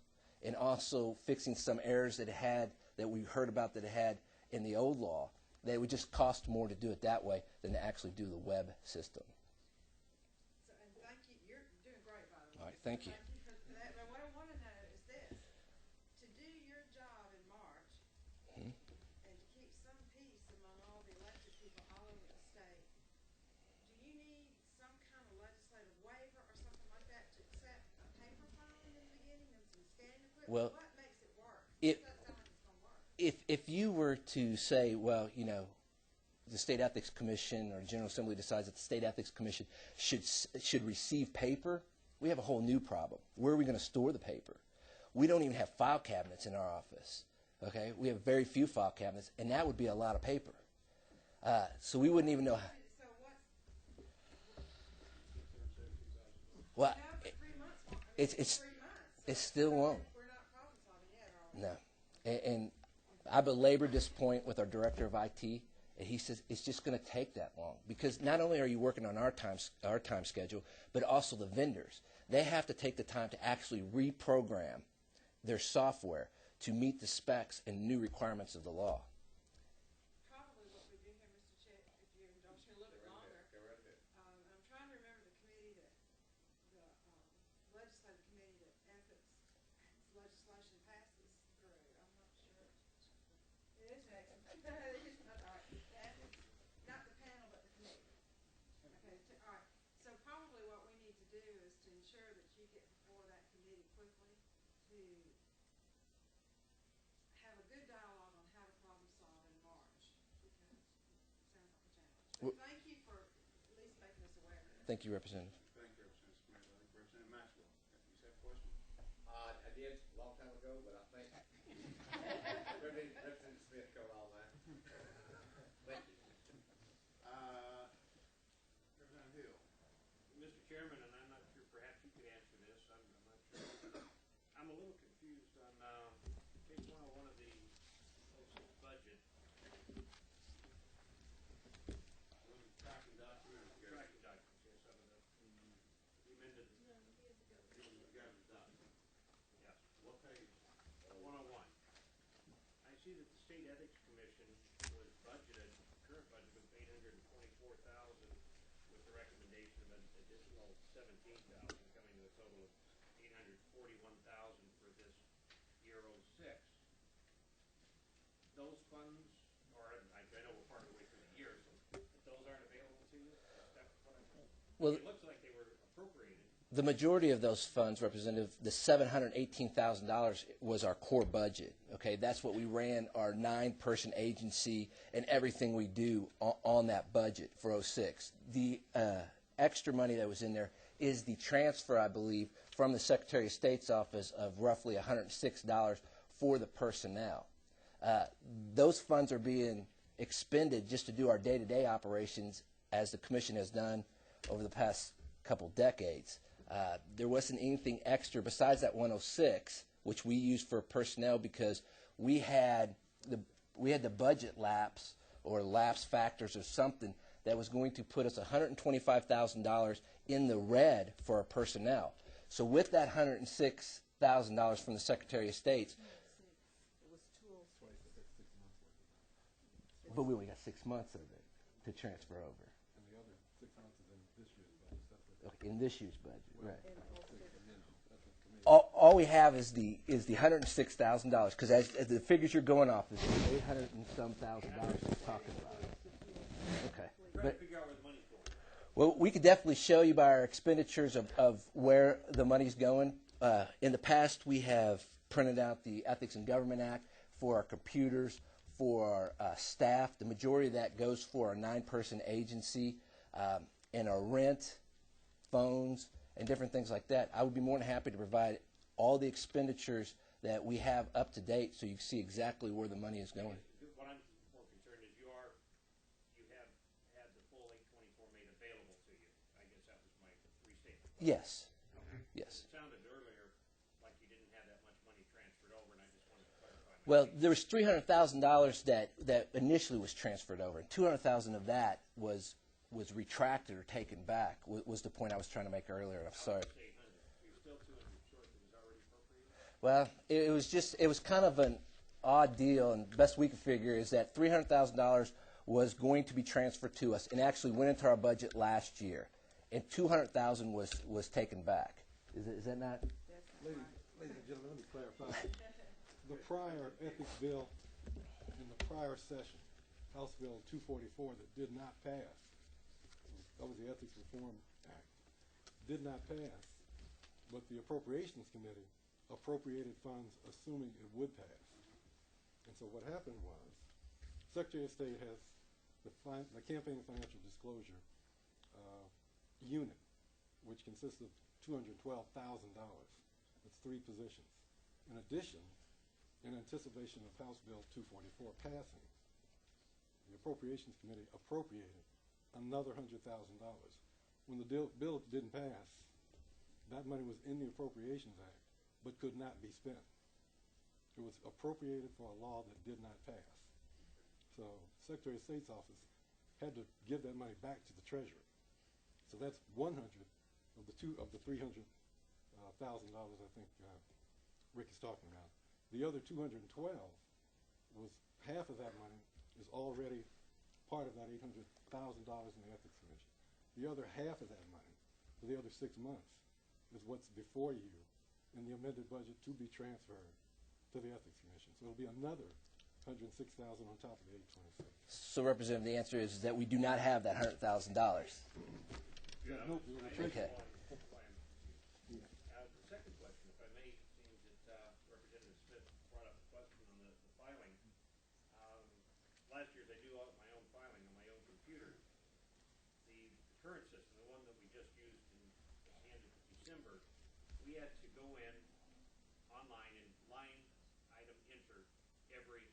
and also fixing some errors that it had that we heard about that it had in the old law. They would just cost more to do it that way than to actually do the web system. So, and thank you. You're doing great, by the way. All right, thank you. Thank you for that. But what I want to know is this. To do your job in March and to keep some peace among all the elected people all over the state, do you need some kind of legislative waiver or something like that to accept a paper filing in the beginning and some scanning equipment? Well, what makes it work? it- Does that sound like it's going to work? If you were to say, well, you know, the State Ethics Commission or General Assembly decides that the State Ethics Commission should receive paper, we have a whole new problem. Where are we going to store the paper? We don't even have file cabinets in our office. Okay, we have very few file cabinets, and that would be a lot of paper. So we wouldn't even know. So what's Well, no, but 3 months? I mean, it's 3 months. it still won't. We're not problem solving yet, are we? No, and I belabored this point with our director of IT, and he says it's just going to take that long because not only are you working on our time schedule, but also the vendors. They have to take the time to actually reprogram their software to meet the specs and new requirements of the law. Probably what we do here, Mr. Chair, if you indulge me a little bit longer. Go right ahead. I'm trying to remember the committee that, the legislative committee that ethics legislation passes through. I'm not sure. It is next. It is not, all right. Ethics, not the panel, but the committee. Okay, all right. So probably what we need to do is to ensure that you get before that committee quickly to have a good dialogue on how to problem solve in March, because it sounds like a challenge. But thank you for at least making us aware of it. Thank you, Representative. Thank you, Representative Smith. I think Representative Maxwell, you have a question? I did a long time ago, but I think Representative Smith covered all that. Thank you. Representative Hill. Mr. Chairman, and I'm not sure, perhaps you could answer this, I'm not sure. I'm a little confused on page 101 of the budget. Tracking document. Tracking documents, yes, out of the amended. You got it done. Yes, What page? 101. I see that the State Ethics Commission was budgeted, current budget was 824,000 with the recommendation of an additional 17,000, coming to a total of 841,000 for this year 06. Those funds, or I know we're part of the way through the year, so but those aren't available to you? Is that what I'm Well, it looks like they were appropriated. The majority of those funds, Representative, the $718,000 was our core budget. Okay, that's what we ran our 9-person agency and everything we do on that budget for 06. The extra money that was in there is the transfer, I believe, from the Secretary of State's office of roughly $106 for the personnel. Those funds are being expended just to do our day-to-day operations, as the Commission has done over the past couple decades. There wasn't anything extra besides that 106, which we used for personnel because we had the budget lapse or lapse factors or something that was going to put us $125,000 in the red for our personnel. So with that $106,000 from the Secretary of State, It was 206. but we only got 6 months of it to transfer over. And the other 6 months is in this year's budget. That's what Okay, in this year's budget, right? that's what committee. All we have is the $106,000 because as the figures you're going off is the $800 and some thousand dollars we're talking about. Okay, Trying to figure out where the money's going. well, we could definitely show you by our expenditures of where the money's going. In the past, we have printed out the Ethics in Government Act for our computers, for our staff. The majority of that goes for our 9-person agency and our rent, phones, and different things like that. I would be more than happy to provide all the expenditures that we have up to date so you can see exactly where the money is going. What I'm more concerned is you have had the full 824 made available to you. I guess that was my restatement. Yes. Okay. Yes. It sounded earlier like you didn't have that much money transferred over, and I just wanted to clarify. Well, there was $300,000 that initially was transferred over, and $200,000 of that was retracted or taken back. Was the point I was trying to make earlier. I'm sorry. You're still 200 short that was already appropriated? Well, it was kind of an odd deal, and the best we could figure is that $300,000 was going to be transferred to us and actually went into our budget last year, and $200,000 was taken back. Is that not? Ladies and gentlemen, let me clarify. The prior ethics bill in the prior session, House Bill 244, that did not pass, that was the Ethics Reform Act, did not pass, but the Appropriations Committee appropriated funds assuming it would pass. And so what happened was, Secretary of State has the Campaign Financial Disclosure unit, which consists of $212,000. That's 3 positions. In addition, in anticipation of House Bill 244 passing, the Appropriations Committee appropriated another $100,000. When the bill didn't pass, that money was in the Appropriations Act, but could not be spent. It was appropriated for a law that did not pass. So Secretary of State's office had to give that money back to the Treasury. So that's 100 of the $300,000 I think Rick is talking about. The other 212 was half of that money is already part of that $800,000 in the Ethics Commission. The other half of that money, for the other 6 months, is what's before you in the amended budget to be transferred to the Ethics Commission. So it'll be another $106,000 on top of the 826. So, Representative, the answer is that we do not have that $100,000. Nope, it was a treasury. Okay. The second question, if I may, seems that Representative Smith brought up a question on the filing. Last year, I do all my own filing on my own computer. The current system, the one that we just used in the end of December, we had to go in online and line item enter every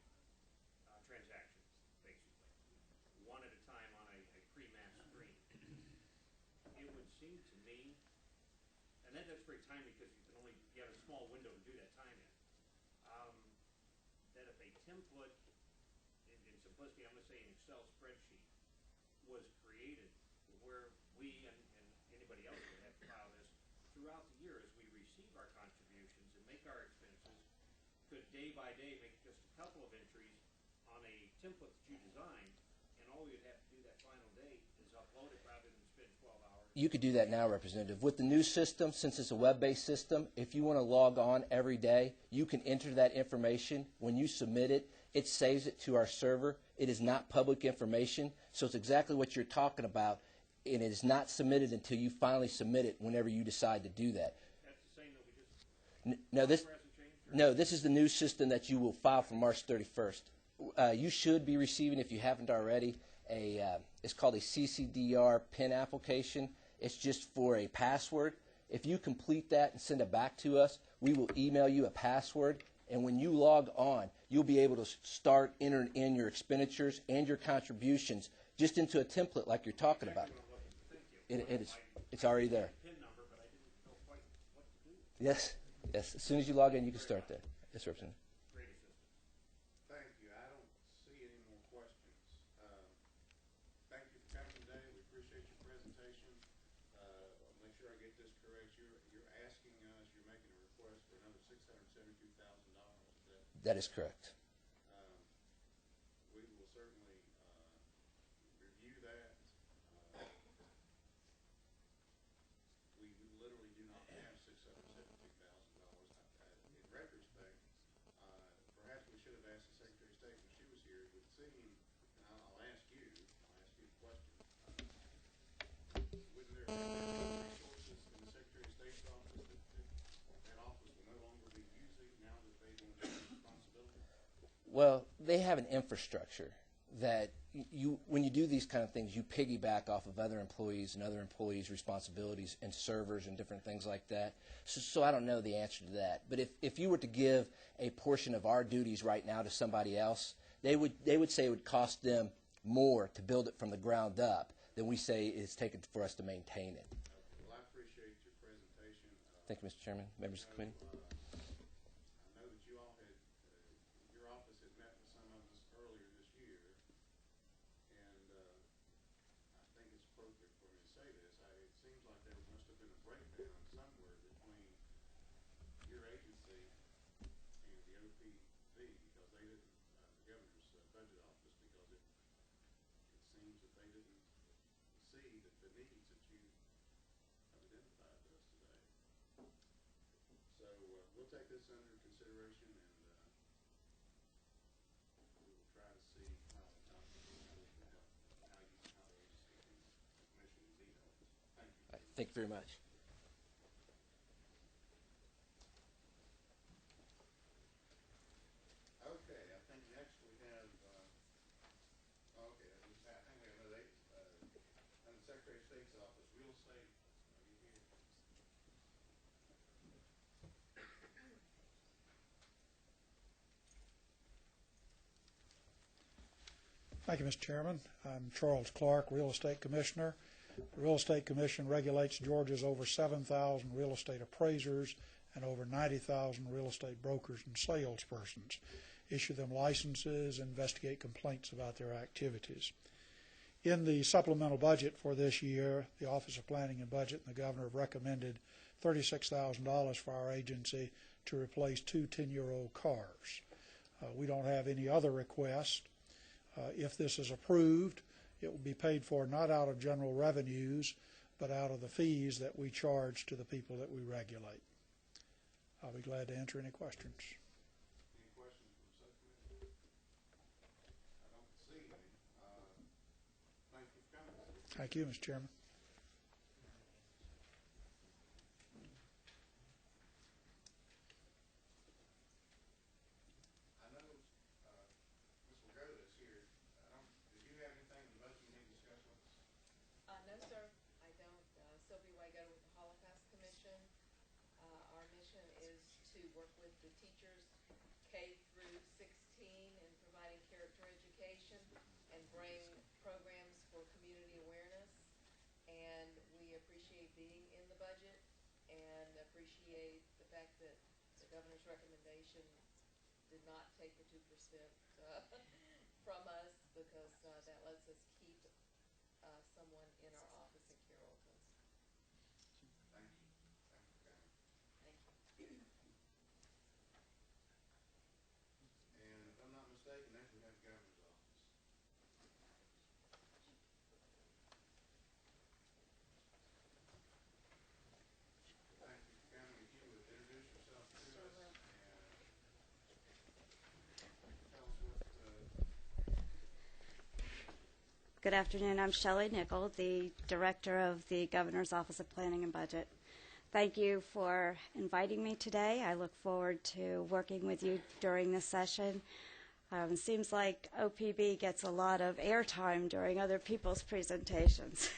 transaction, basically, one at a time on a pre-mapped screen. It would seem to me, and that's very timely because you have a small window to do that time in, that if a template, in simplicity, I'm going to say an Excel spreadsheet, was created where we and anybody else would have to file this throughout the year as we receive our contributions and make our expenses, could day by day make just a couple of entries on a template that you designed, and all you'd have to do that final day is upload it rather than spend 12 hours. You could do that now, Representative. With the new system, since it's a web-based system, if you want to log on every day, you can enter that information. When you submit it, it saves it to our server. It is not public information, so it's exactly what you're talking about. and it is not submitted until you finally submit it whenever you decide to do that. That's the same that we just, No, this, hasn't changed? Or- no, this is the new system that you will file for March 31st. You should be receiving, if you haven't already, it's called a Ccdr Pin Application. It's just for a password. If you complete that and send it back to us, we will email you a password, and when you log on, you'll be able to start entering in your expenditures and your contributions just into a template like you're talking about. It's already there. PIN number, but I didn't know quite what to do. Yes, yes. As soon as you log in, you can start there. Yes, Representative. Great assistance. Thank you. I don't see any more questions. Thank you for coming today. We appreciate your presentation. I'll make sure I get this correct. You're asking us, you're making a request for another $672,000. That is correct. We will certainly review that. We literally do not have $672,000. In retrospect, perhaps we should have asked the Secretary of State when she was here. It would seem, and I'll ask you the question. Wouldn't there be resources in the Secretary of State's office that office will no longer be using now that they don't have responsibility? Well, they have an infrastructure that when you do these kind of things, you piggyback off of other employees and other employees' responsibilities and servers and different things like that. So I don't know the answer to that. But if you were to give a portion of our duties right now to somebody else, they would say it would cost them more to build it from the ground up than we say it's taken for us to maintain it. Well, I appreciate your presentation. Thank you, Mr. Chairman, members of the committee. I know that you all had, your office had met with some of us earlier this year, and I think it's appropriate for me to say this. It seems like there must have been a breakdown somewhere between your agency and the OPB because they didn't, the governor's budget office, because it seems that they didn't see that the needs that you have identified to us today. So we'll take this under consideration, and we will try to see how we can help, how the agency and the commission can be helped. Thank you. Thank you very much. Okay, I think next we have, okay, I think we have another, under the Secretary of State's office, real estate. Are you here? Thank you, Mr. Chairman. I'm Charles Clark, Real Estate Commissioner. The Real Estate Commission regulates Georgia's over 7,000 real estate appraisers and over 90,000 real estate brokers and salespersons, issue them licenses, and investigate complaints about their activities. In the supplemental budget for this year, the Office of Planning and Budget and the Governor have recommended $36,000 for our agency to replace 2 10-year-old cars. We don't have any other requests. If this is approved, it will be paid for not out of general revenues, but out of the fees that we charge to the people that we regulate. I'll be glad to answer any questions. Any questions from the subcommittee? I don't see any. Thank you for coming. Thank you, Mr. Chairman. I know Ms. Lagoda is here. Did you have anything in the budget you need to discuss with us? No, sir, I don't. Sylvia Wago with the Holocaust Commission. Our mission is to work with the teachers K through 16 in providing character education and bring programs for community awareness. And we appreciate being in the budget and appreciate the fact that the governor's recommendation did not take the 2% from us, because that lets us keep someone in our office in Carrollton. Thank you. Thank you for coming. Thank you. And if I'm not mistaken, next we have the governor's office. Thank you for coming. If you would introduce yourself to us and tell us what Good afternoon. I'm Shelley Nicholl, the Director of the Governor's Office of Planning and Budget. Thank you for inviting me today. I look forward to working with you during this session. It seems like OPB gets a lot of airtime during other people's presentations.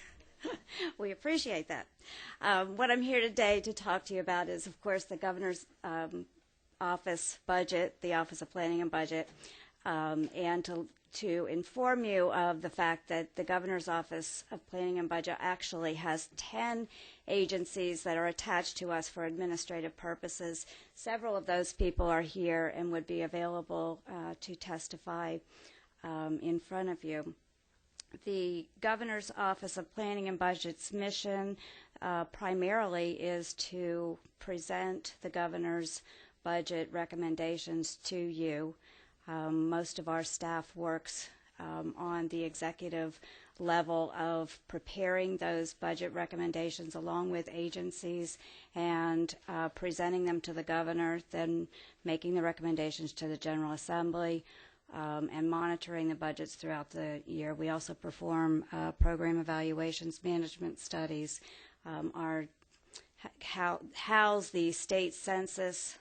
We appreciate that. What I'm here today to talk to you about is, of course, the Governor's Office budget, the Office of Planning and Budget, and to inform you of the fact that the Governor's Office of Planning and Budget actually has 10 agencies that are attached to us for administrative purposes. Several of those people are here and would be available to testify in front of you. The Governor's Office of Planning and Budget's mission primarily is to present the Governor's budget recommendations to you. Most of our staff works on the executive level of preparing those budget recommendations along with agencies and presenting them to the governor, then making the recommendations to the General Assembly and monitoring the budgets throughout the year. We also perform program evaluations, management studies, house the state census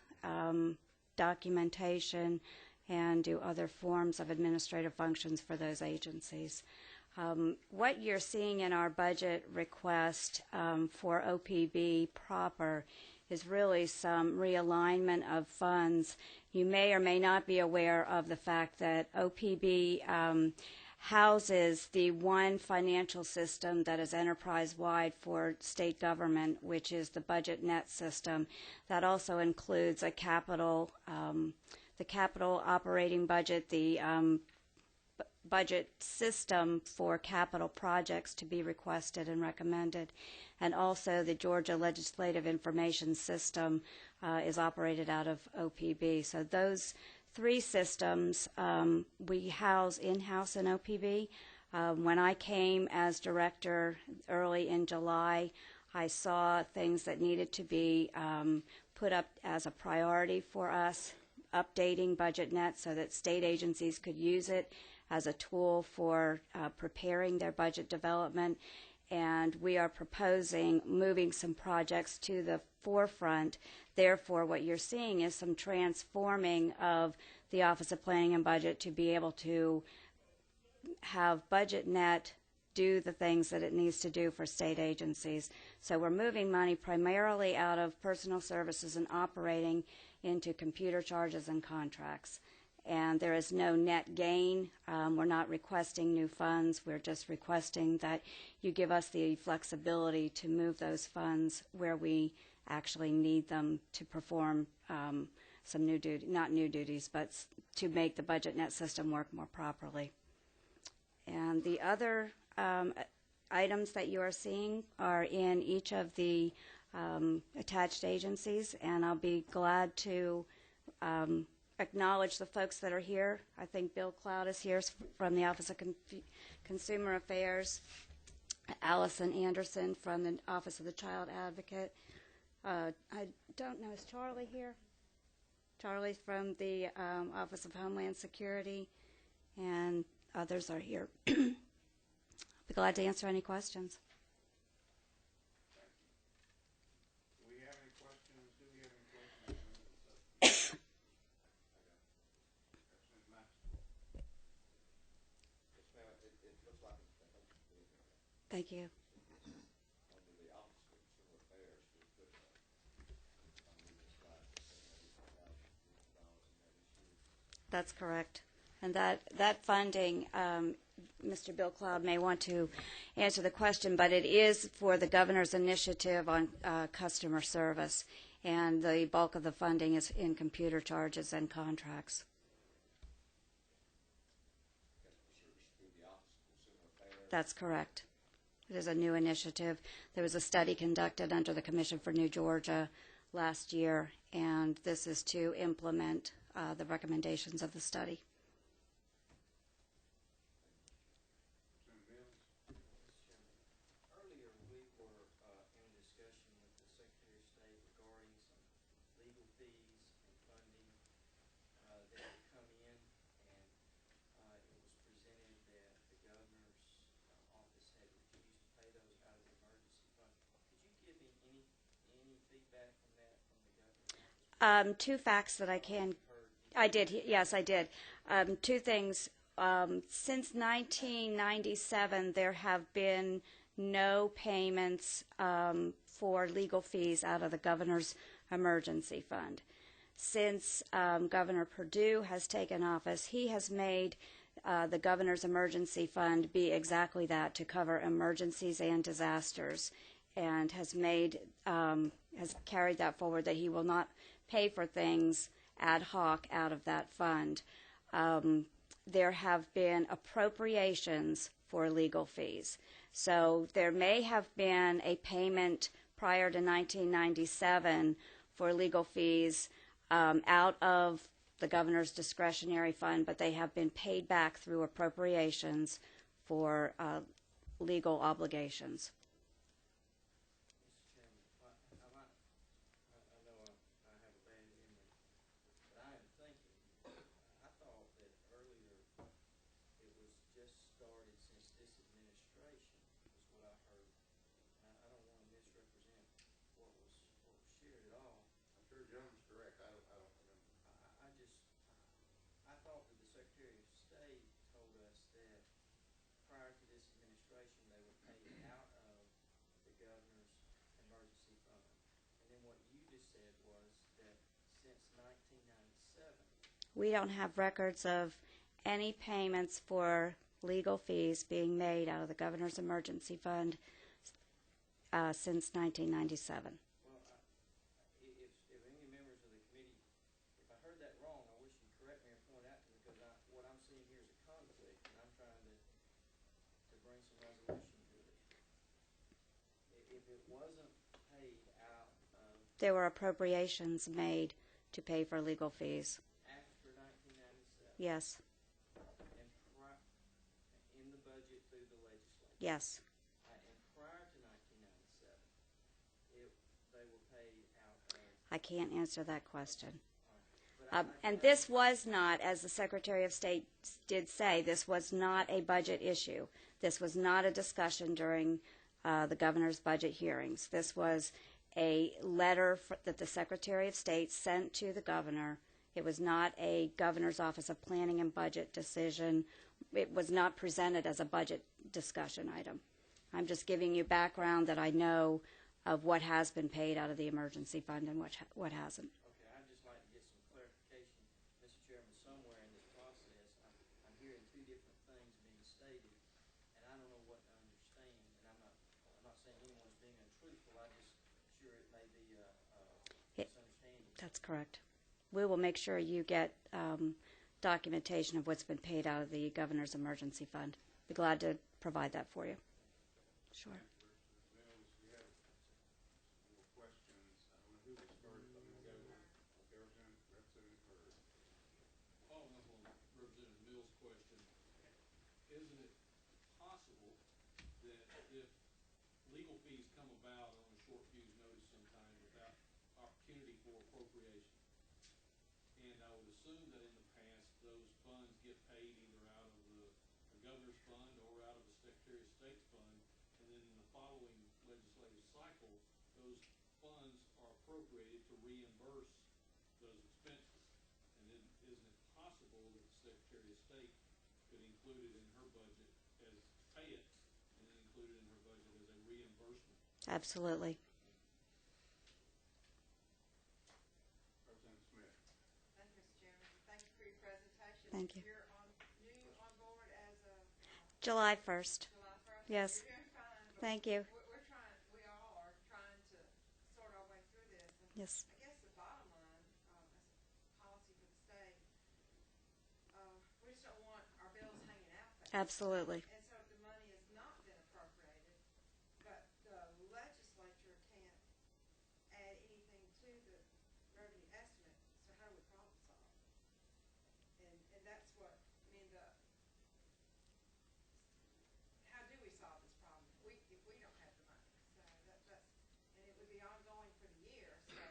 documentation, and do other forms of administrative functions for those agencies. What you're seeing in our budget request for OPB proper is really some realignment of funds. You may or may not be aware of the fact that OPB houses the one financial system that is enterprise-wide for state government, which is the Budget Net system. That also includes a capital the capital operating budget, the budget system for capital projects to be requested and recommended, and also the Georgia Legislative Information System is operated out of OPB. So those three systems we house in-house in OPB. When I came as director early in July, I saw things that needed to be put up as a priority for us, updating BudgetNet so that state agencies could use it as a tool for preparing their budget development. And we are proposing moving some projects to the forefront. Therefore, what you're seeing is some transforming of the Office of Planning and Budget to be able to have BudgetNet do the things that it needs to do for state agencies. So we're moving money primarily out of personal services and operating into computer charges and contracts. And there is no net gain. We're not requesting new funds. We're just requesting that you give us the flexibility to move those funds where we actually need them to perform some new duties, not new duties, but to make the BudgetNet system work more properly. And the other items that you are seeing are in each of the attached agencies, and I'll be glad to acknowledge the folks that are here. I think Bill Cloud is here from the Office of Consumer Affairs, Allison Anderson from the Office of the Child Advocate. I don't know, is Charlie here? Charlie's from the Office of Homeland Security, and others are here. I'll be glad to answer any questions. Do we have any questions? Do we have any questions? Thank you. That's correct. And that funding, Mr. Bill Cloud may want to answer the question, but it is for the governor's initiative on customer service, and the bulk of the funding is in computer charges and contracts. That's correct. It is a new initiative. There was a study conducted under the Commission for New Georgia last year, and this is to implement the recommendations of the study. Earlier, we were in a discussion with the Secretary of State regarding some legal fees and funding that would come in, and it was presented that the governor's back from that from the governor? Two facts that I can. I did. Yes, I did. Two things. Since 1997, there have been no payments for legal fees out of the governor's emergency fund. Since Governor Perdue has taken office, he has made the governor's emergency fund be exactly that, to cover emergencies and disasters, and has carried that forward, that he will not pay for things ad hoc out of that fund. There have been appropriations for legal fees. So there may have been a payment prior to 1997 for legal fees out of the governor's discretionary fund, but they have been paid back through appropriations for legal obligations. Mr. Chairman, I know I have a bad memory, but I am thinking, I thought that earlier it was just started since this administration, is what I heard. I don't want to misrepresent what was shared at all. I'm sure John's correct. I don't remember. I thought that the Secretary of State told us that prior to this administration they were paid out of the governor's emergency fund. And then what you just said was that since 1997. We don't have records of any payments for legal fees being made out of the governor's emergency fund since 1997. Well, if any members of the committee, if I heard that wrong, I wish you'd correct me or point out to me, because what I'm seeing here is a conflict, and I'm trying to bring some resolution to it. If it wasn't paid out of There were appropriations made to pay for legal fees. after 1997, Yes, and in the budget through the legislature, yes. and prior to 1997, they were paid out of. I can't answer that question. But And this was not, as the Secretary of State did say, this was not a budget issue. This was not a discussion during the governor's budget hearings. This was a letter that the Secretary of State sent to the governor. It was not a governor's Office of Planning and Budget decision. It was not presented as a budget discussion item. I'm just giving you background that I know of what has been paid out of the emergency fund and what hasn't. Okay, I'd just like to get some clarification, Mr. Chairman, somewhere in this process. I'm hearing two different things being stated, and I don't know what to understand. And I'm not saying anyone's being untruthful. I'm just sure it may be a misunderstanding. That's correct. We will make sure you get documentation of what's been paid out of the governor's emergency fund. Be glad to provide that for you. Sure. We have more questions. I don't know who was first. I'm going to go with Representative Byrd. Following up on Representative Mills' question, isn't it possible that if legal fees come about on a short fuse notice sometime without opportunity for appropriation, and I would assume that in the past those funds get paid either out of the governor's fund or out of the Secretary of State's fund, and then in the following legislative cycle, those funds are appropriated to reimburse those expenses. And isn't it possible that the Secretary of State could include it in her budget as pay it, and then include it in her budget as a reimbursement? Absolutely. Representative Smith. Thank you, Mr. Chairman. Thank you for your presentation. Thank you. You're new on board as of July 1st. July 1st? Yes. You're doing fine. But Thank you. we all are trying to sort our way through this. And Yes. I guess the bottom line, as a policy for the state, we just don't want our bills hanging out there. Absolutely. And so if the money has not been appropriated, but the legislature can't add anything to the revenue estimate, so how do we problem solve? And that's what, I mean, how do we solve this problem if we don't have the money? So that's, and it would be ongoing for the year, so,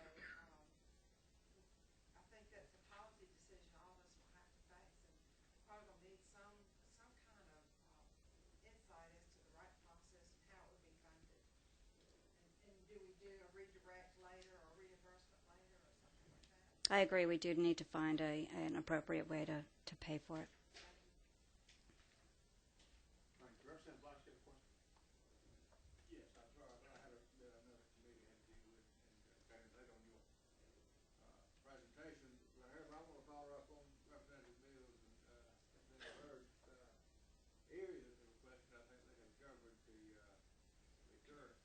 I think that's a policy decision all of us will have to face, and we're probably gonna need some kind of, I agree. We do need to find an appropriate way to pay for it. Thank you. Representative Black, you have a question? Yes, I'm sorry, but I had another committee I had to deal with, and came late on your presentation. But I want to follow up on Representative Mills and Representative Byrd's areas of the question. I think they have covered the current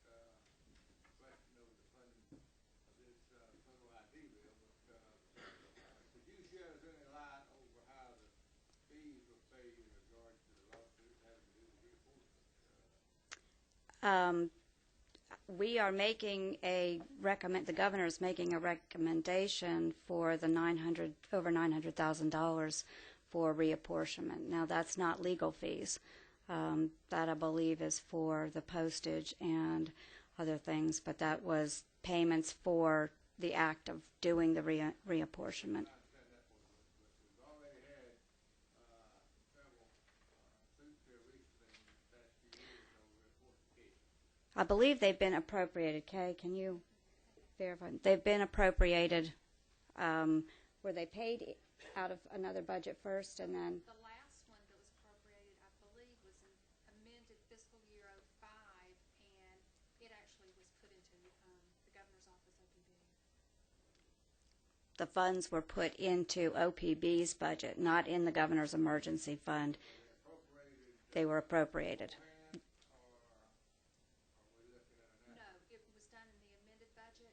question over the funding of this federal ID bill. But could you shed us any light over how the fees were paid in regards to the lawsuits having to do with reapportionment? We are making the governor is making a recommendation for the over $900,000 for reapportionment. Now that's not legal fees. That I believe is for the postage and other things, but that was payments for the act of doing the reapportionment. I believe they've been appropriated. Kay, can you verify? They've been appropriated. Were they paid out of another budget first and then? The last one that was appropriated, I believe, was an amended fiscal year 05, and it actually was put into the governor's office OPB. The funds were put into OPB's budget, not in the governor's emergency fund. They were appropriated. No, it was done in the amended budget,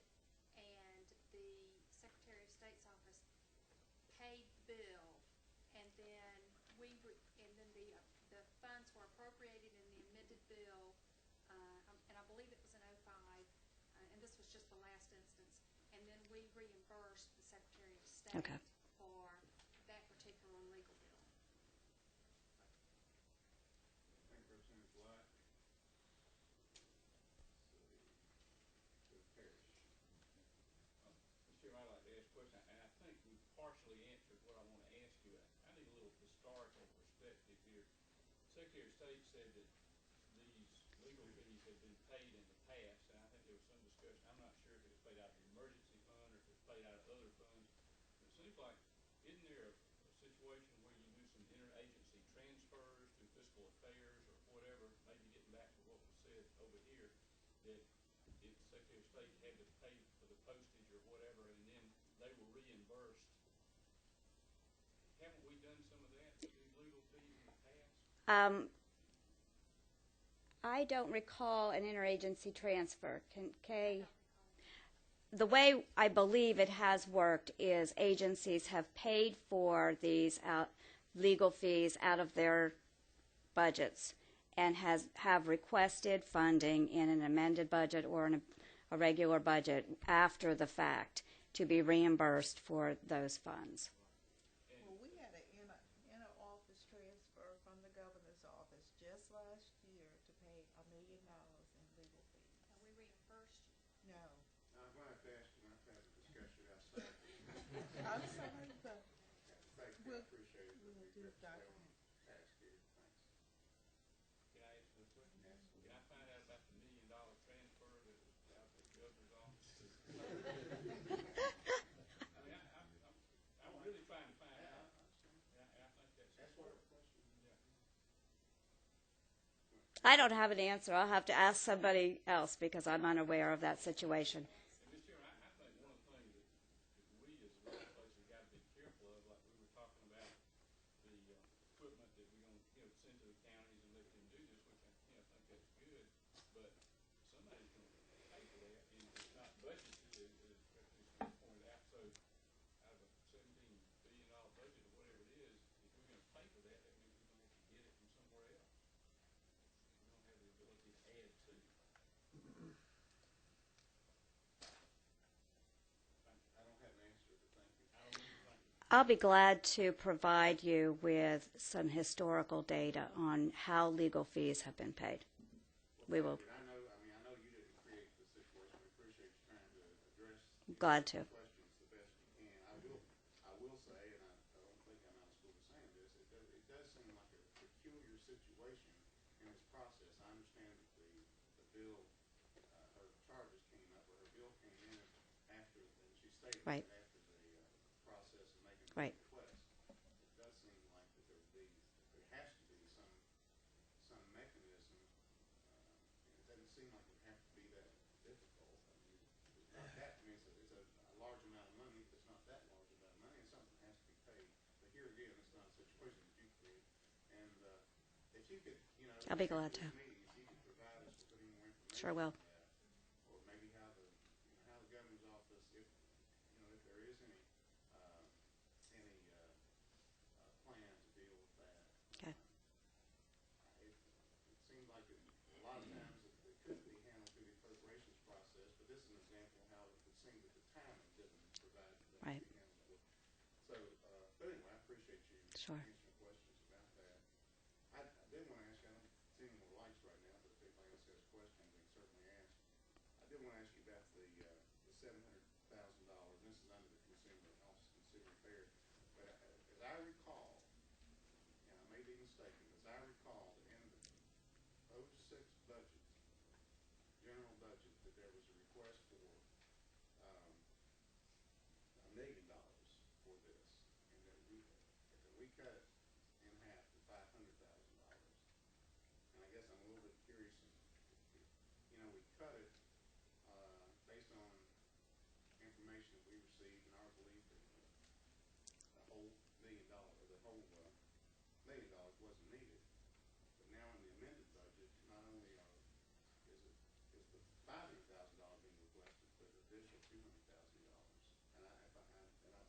and the Secretary of State's office paid the bill, and then the funds were appropriated in the amended bill, and I believe it was in 05, and this was just the last instance, and then we reimbursed the Secretary of State for that particular legal bill. Thank you, Representative Black. Mr. Chairman, I'd like to ask a question, and I think we partially answered what I want to ask you. I need a little historical perspective here. Secretary of State said that these legal fees had been paid in the past, and I think there was some discussion. I'm not sure if it was paid out of the emergency fund or if it was paid out of other funds. But it seems like, isn't there a situation where you do some interagency transfers to fiscal affairs or whatever, maybe getting back to what was said over here, that if the Secretary of State had to pay for the postage or whatever, and then they were reimbursed? Haven't we done some of that with these legal fees in the past? I don't recall an interagency transfer. The way I believe it has worked is agencies have paid for these legal fees out of their budgets and have requested funding in an amended budget or in a regular budget after the fact to be reimbursed for those funds. Well, we had an inter-office transfer from the governor's office just last year to pay $1 million in legal fees. And we reimbursed you. No. I'm going to have to ask you not to have a discussion outside. I'm sorry, but Thank you, I appreciate it. we'll do that. Task here, thanks. Can I ask you a question? Yes. Can I find out about the $1 million transfer that was out of the governor's office? I mean, I'm really trying to find out. And I think that's important. Yeah. I don't have an answer. I'll have to ask somebody else because I'm unaware of that situation. And Mr. Chairman, I think one of the things that we as a legislature have got to be careful of, like we were talking about the equipment that we're going to send to the counties and let them do this, which I think that's good, but somebody's going to pay for that, and it's not budgeted, as Representative Smith pointed out. So out of a $17 billion budget or whatever it is, if we're going to pay for that, that means we're going to have to get it from somewhere else. We don't have the ability to add to it. I don't have an answer, but thank you. I'll be glad to provide you with some historical data on how legal fees have been paid. We will. I know you didn't create the situation. We appreciate you trying to address Glad to. questions the best you can. I will say, and I don't think I'm out of school for saying this, it does seem like a peculiar situation in this process. I understand that the bill, her charges came up, or her bill came in after, and she stated Right. that after the seem like it would have to be that difficult. I mean, it's not that, I mean, it's a large amount of money, but it's not that large amount of money, and something has to be paid. But here again, it's not a situation that you create. And if you could, you know, I'll be glad to. meeting, if you could provide us with any more information. Sure will. Or maybe how the governor's office, if there is any plan to deal with that. Okay. It seems like a lot of times it could be handled through the appropriations process, but this is an example of how it would seem that the timing didn't provide for that Right. to be handled. So, but anyway, I appreciate you Sure. answering questions about that. I did want to ask you, I don't see any more lights right now, but if anybody else has questions, they can certainly ask. I did want to ask you about the $700,000. This is under the Consumer Affairs. But as I recall, and I may be mistaken, as I recall, in the 06 budget, general budget, that there was a request for $1 million for this, and that we cut it in half to $500,000. And I guess I'm a little bit curious. We cut it based on information that we received, and our belief that the whole $1 million wasn't needed. But now in the amended budget, not only is the $500,000 being requested, but an additional $200,000. And I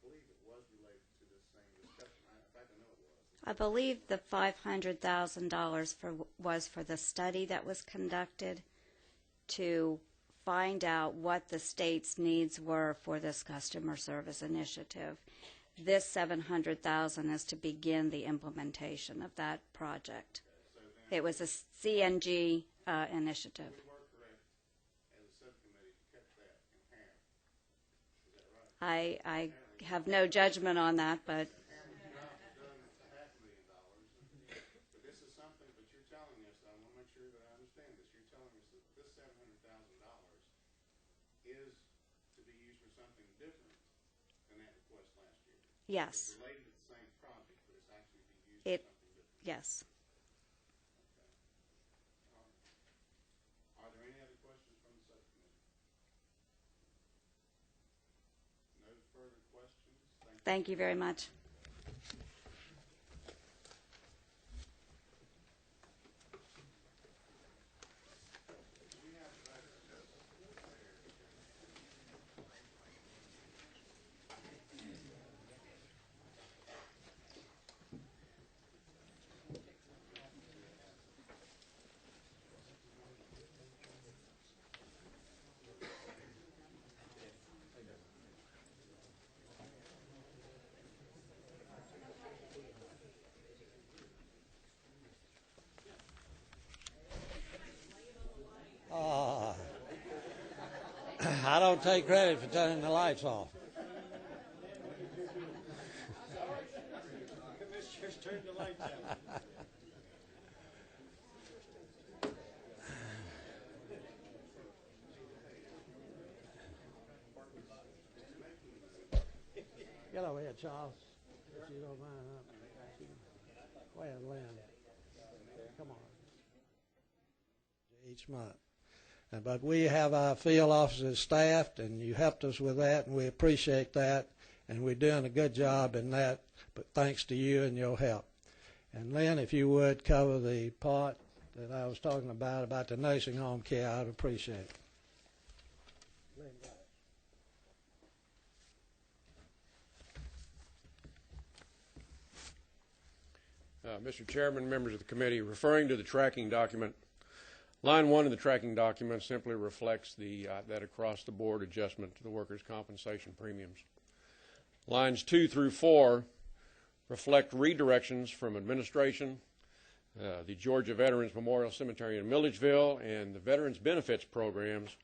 believe it was related to this same discussion. In fact, I know it was. I believe the $500,000 was for the study that was conducted to find out what the state's needs were for this customer service initiative. This $700,000 is to begin the implementation of that project. It was a CNG initiative. We were correct as a subcommittee to cut that in half. Is that right? I have no judgment on that, but But this is something, but you're telling us, I want to make sure that I understand this, you're telling us that this $700,000 is to be used for something different than that request last year. yes. It's related to the same project, but it's actually being used for something different. Yes. Okay. Are there any other questions from the subcommittee? No further questions? Thank you very much. I don't take credit for turning the lights off. Commissioners, turn the lights out. Get over here, Charles, if you don't mind. Go ahead, Lynn. Come on. Each month. But we have our field offices staffed, and you helped us with that, and we appreciate that, and we're doing a good job in that, but thanks to you and your help. And Lynn, if you would cover the part that I was talking about the nursing home care, I'd appreciate it. Lynn, go ahead. Mr. Chairman, members of the committee, referring to the tracking document, line 1 of the tracking document simply reflects that across-the-board adjustment to the workers' compensation premiums. Lines 2 through 4 reflect redirections from administration, the Georgia Veterans Memorial Cemetery in Milledgeville, and the Veterans Benefits programs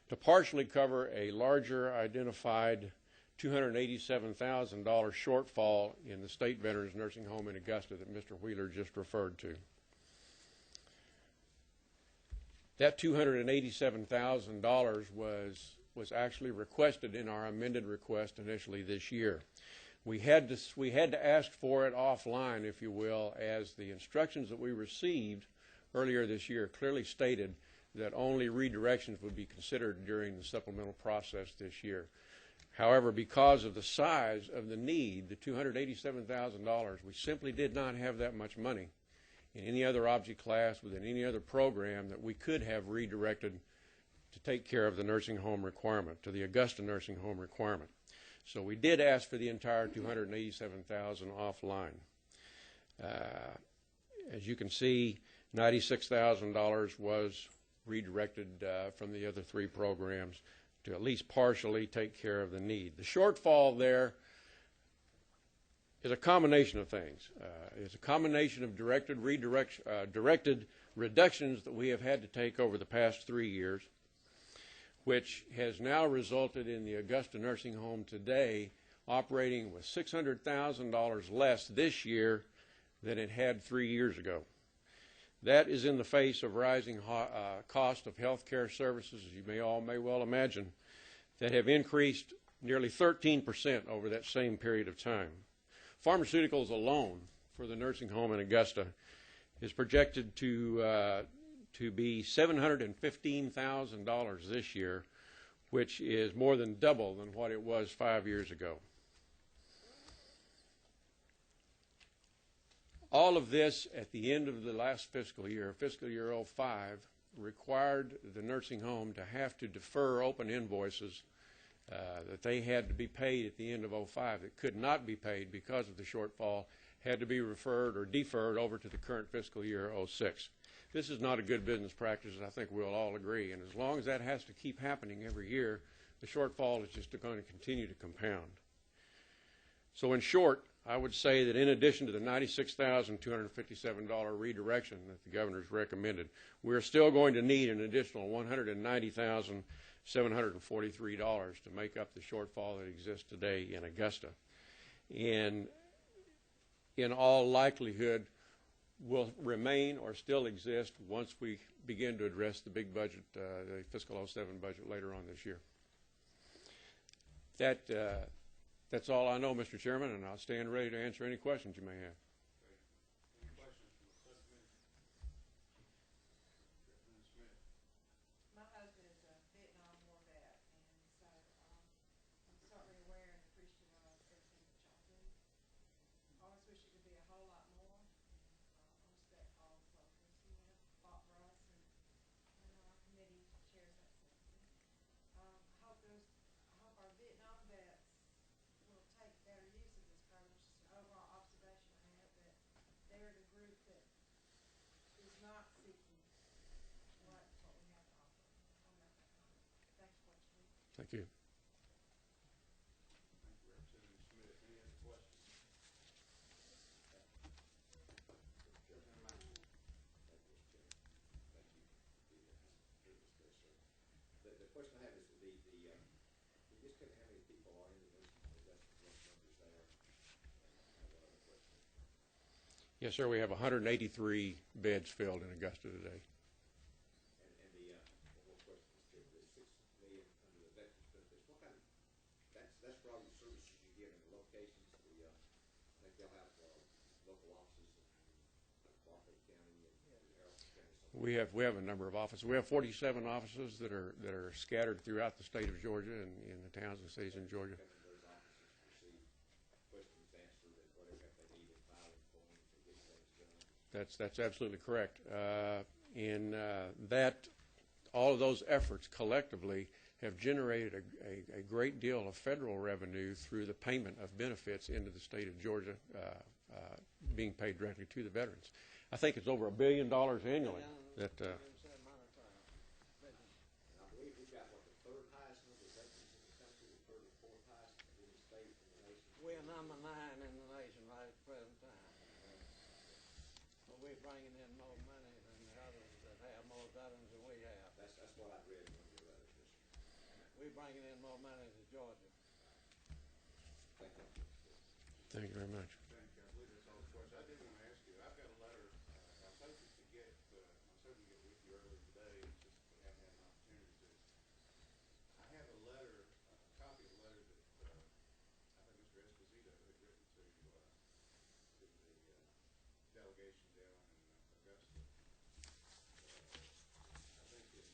to partially cover a larger identified $287,000 shortfall in the State Veterans Nursing Home in Augusta that Mr. Wheeler just referred to. That $287,000 was actually requested in our amended request initially this year. We had to ask for it offline, if you will, as the instructions that we received earlier this year clearly stated that only redirections would be considered during the supplemental process this year. However, because of the size of the need, the $287,000, we simply did not have that much money in any other object class within any other program that we could have redirected to take care of the nursing home requirement, to the Augusta nursing home requirement. So we did ask for the entire $287,000 offline. As you can see, $96,000 was redirected from the other three programs to at least partially take care of the need. The shortfall there is a combination of things. It's a combination of directed reductions that we have had to take over the past 3 years, which has now resulted in the Augusta nursing home today operating with $600,000 less this year than it had 3 years ago. That is in the face of rising cost of health care services, as you may well imagine, that have increased nearly 13% over that same period of time. Pharmaceuticals alone for the nursing home in Augusta is projected to be $715,000 this year, which is more than double than what it was 5 years ago. All of this at the end of the last fiscal year, fiscal year 05, required the nursing home to have to defer open invoices that they had to be paid at the end of 05 that could not be paid because of the shortfall, had to be referred or deferred over to the current fiscal year 06. This is not a good business practice, and I think we'll all agree. And as long as that has to keep happening every year, the shortfall is just going to continue to compound. So in short, I would say that in addition to the $96,257 redirection that the governor's recommended, we're still going to need an additional $190,743 to make up the shortfall that exists today in Augusta. And in all likelihood, will remain or still exist once we begin to address the big budget, the fiscal 07 budget later on this year. That's all I know, Mr. Chairman, and I'll stand ready to answer any questions you may have. Any questions from the subcommittee? My husband is a Vietnam War vet, and so I'm certainly aware and appreciative of everything that y'all do. I always wish it could be a whole lot more. I respect all the soldiers who have fought for us, and our committee shares that sentiment. I hope our Vietnam vets will take better use of this program. It's just an overall observation I have that they're the group that is not seeking what we have to offer. I'll make that comment. Thanks for what you do. Thank you. Thank you, Representative Smith. Any other questions? The question I have is can you just tell me how many people are in the nursing home? That's what numbers there. I have one other question. Yes, sir. We have 183 beds filled in Augusta today. And the one more question is the $6 million under the veterans benefits. What kind of that's for all the services you give in the locations. I think they'll have local offices in Crawford County and Harrison County. We have a number of offices. We have 47 offices that are scattered throughout the state of Georgia and in the towns and cities in Georgia. Those offices receive questions answered and whatever they need in filing forms to get things done. That's absolutely correct. And that all of those efforts collectively have generated a great deal of federal revenue through the payment of benefits into the state of Georgia, being paid directly to the veterans. I think it's over $1 billion annually. That And I believe we've got the third highest number of veterans in the country, the third or fourth highest in the state in the nation. We're number 9 in the nation right at the present time. But we're bringing in more money than the others that have more veterans than we have. That's what I read in one of your letters. We're bringing in more money to Georgia. Thank you. Thank you very much. Thank you. I believe that's all the questions. I did want to ask you, I've got a letter I was hoping to get with you earlier today. It's just we haven't had an opportunity to. I have a letter, a copy of a letter that I think Mr. Esposito had written to the delegation down in Augusta. I think it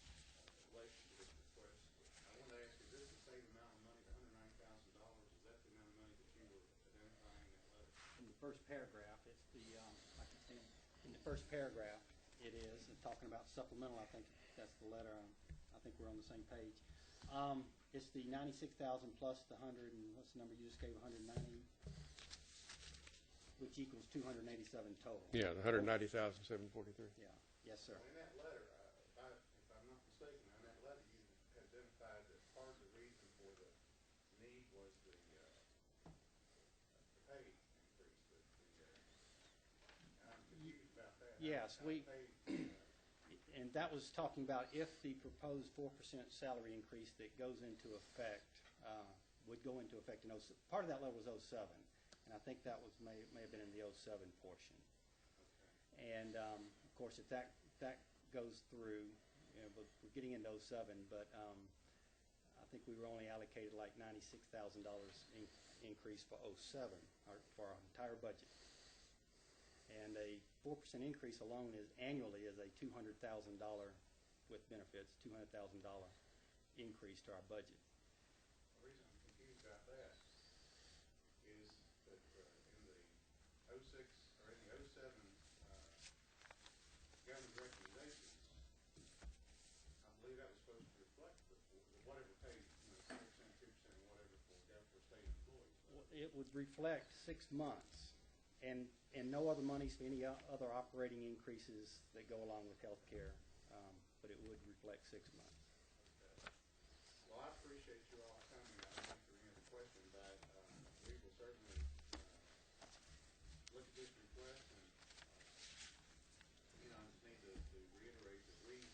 first paragraph. It's the, I can see in the first paragraph it is, it's talking about supplemental. I think that's the letter. I think we're on the same page. It's the 96,000 plus the 100, and what's the number you just gave, 190, which equals 287 total. Yeah, the 190,743. Yeah. Yes, sir. In that letter, if I'm not mistaken, in that letter you identified that part of the reason for the need was the pay increase. I'm confused about that. Yes, and that was talking about if the proposed 4% salary increase that goes into effect would go into effect in 07. Part of that letter was 07, and I think that was may have been in the 07 portion. Okay. And of course, if that goes through, you know, we're getting into 07, but I think we were only allocated like $96,000 increase for 07, or for our entire budget. And a 4% increase alone annually is a $200,000 with benefits, $200,000 increase to our budget. The reason I'm confused about that is that in the 06 or in the 07 governor's recommendations, I believe that was supposed to reflect whatever paid, 4%, 2%, whatever for state employees. Well, it would reflect 6 months. And no other monies for any other operating increases that go along with health care, but it would reflect 6 months. Okay. Well, I appreciate you all coming. I don't think there are any other questions about it. We will certainly look at this request, and I just need to reiterate that we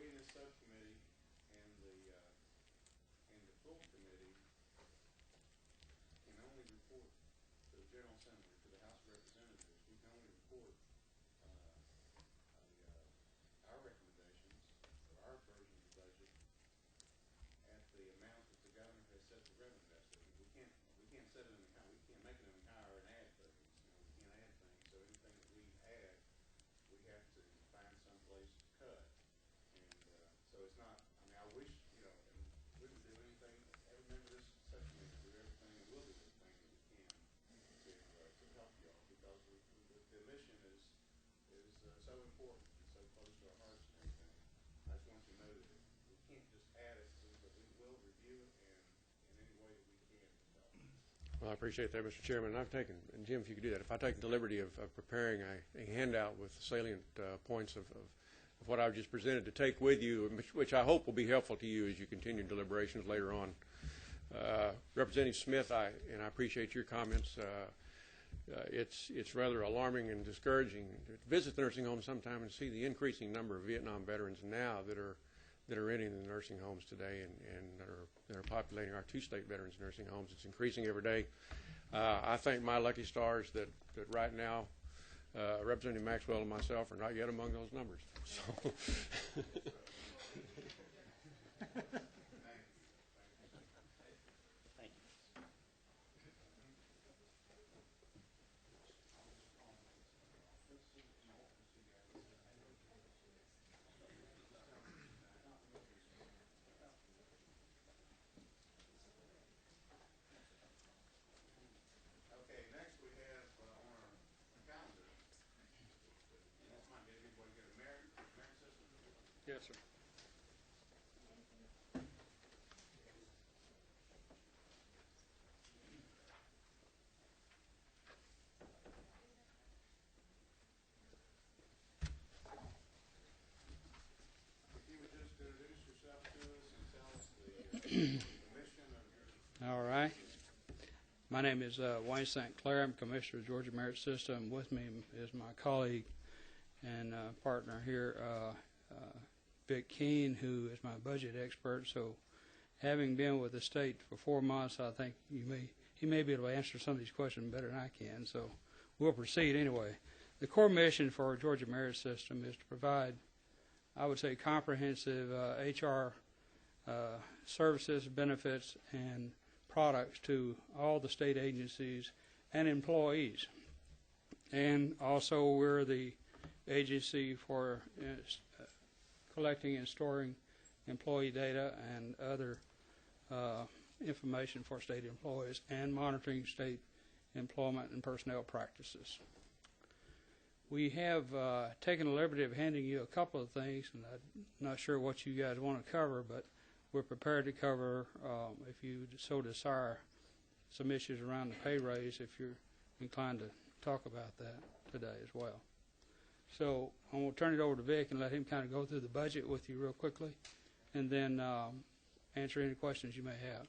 in this subcommittee and the full committee can only report to the General Assembly, to the House of Representatives. We can only report our recommendations, or our version of the budget, at the amount that the governor has set the revenue estimate. We can't set it in the we can't make it any higher and add things. We can't add things. So anything that we add, we have to find some place to cut. And so it's not. I mean, I wish and we would do anything. Every member of this subcommittee would do everything, and we'll do everything that we can to help y'all, because the mission is so important and so close to our hearts and everything. I just want you to know that we can't just add it, but we will review it and in any way that we can to help. Well, I appreciate that, Mr. Chairman. And Jim, if you could do that, if I take the liberty of preparing a handout with salient points of what I've just presented to take with you, which I hope will be helpful to you as you continue deliberations later on. Representative Smith, I appreciate your comments. It's rather alarming and discouraging to visit the nursing home sometime and see the increasing number of Vietnam veterans now that are entering the nursing homes today and that are populating our 2 state veterans nursing homes. It's increasing every day. I thank my lucky stars that right now Representative Maxwell and myself are not yet among those numbers. So. Yes, sir. If you would just introduce yourself to us and tell us the mission of your... All right. My name is Wayne St. Clair. I'm Commissioner of Georgia Merit System. With me is my colleague and partner here, Vic Keene, who is my budget expert. So having been with the state for 4 months, I think he may be able to answer some of these questions better than I can. So we'll proceed anyway. The core mission for our Georgia Merit System is to provide, I would say, comprehensive HR services, benefits, and products to all the state agencies and employees. And also we're the agency for collecting and storing employee data and other information for state employees and monitoring state employment and personnel practices. We have taken the liberty of handing you a couple of things, and I'm not sure what you guys want to cover, but we're prepared to cover, if you so desire, some issues around the pay raise if you're inclined to talk about that today as well. So I'm going to turn it over to Vic and let him kind of go through the budget with you real quickly, and then answer any questions you may have.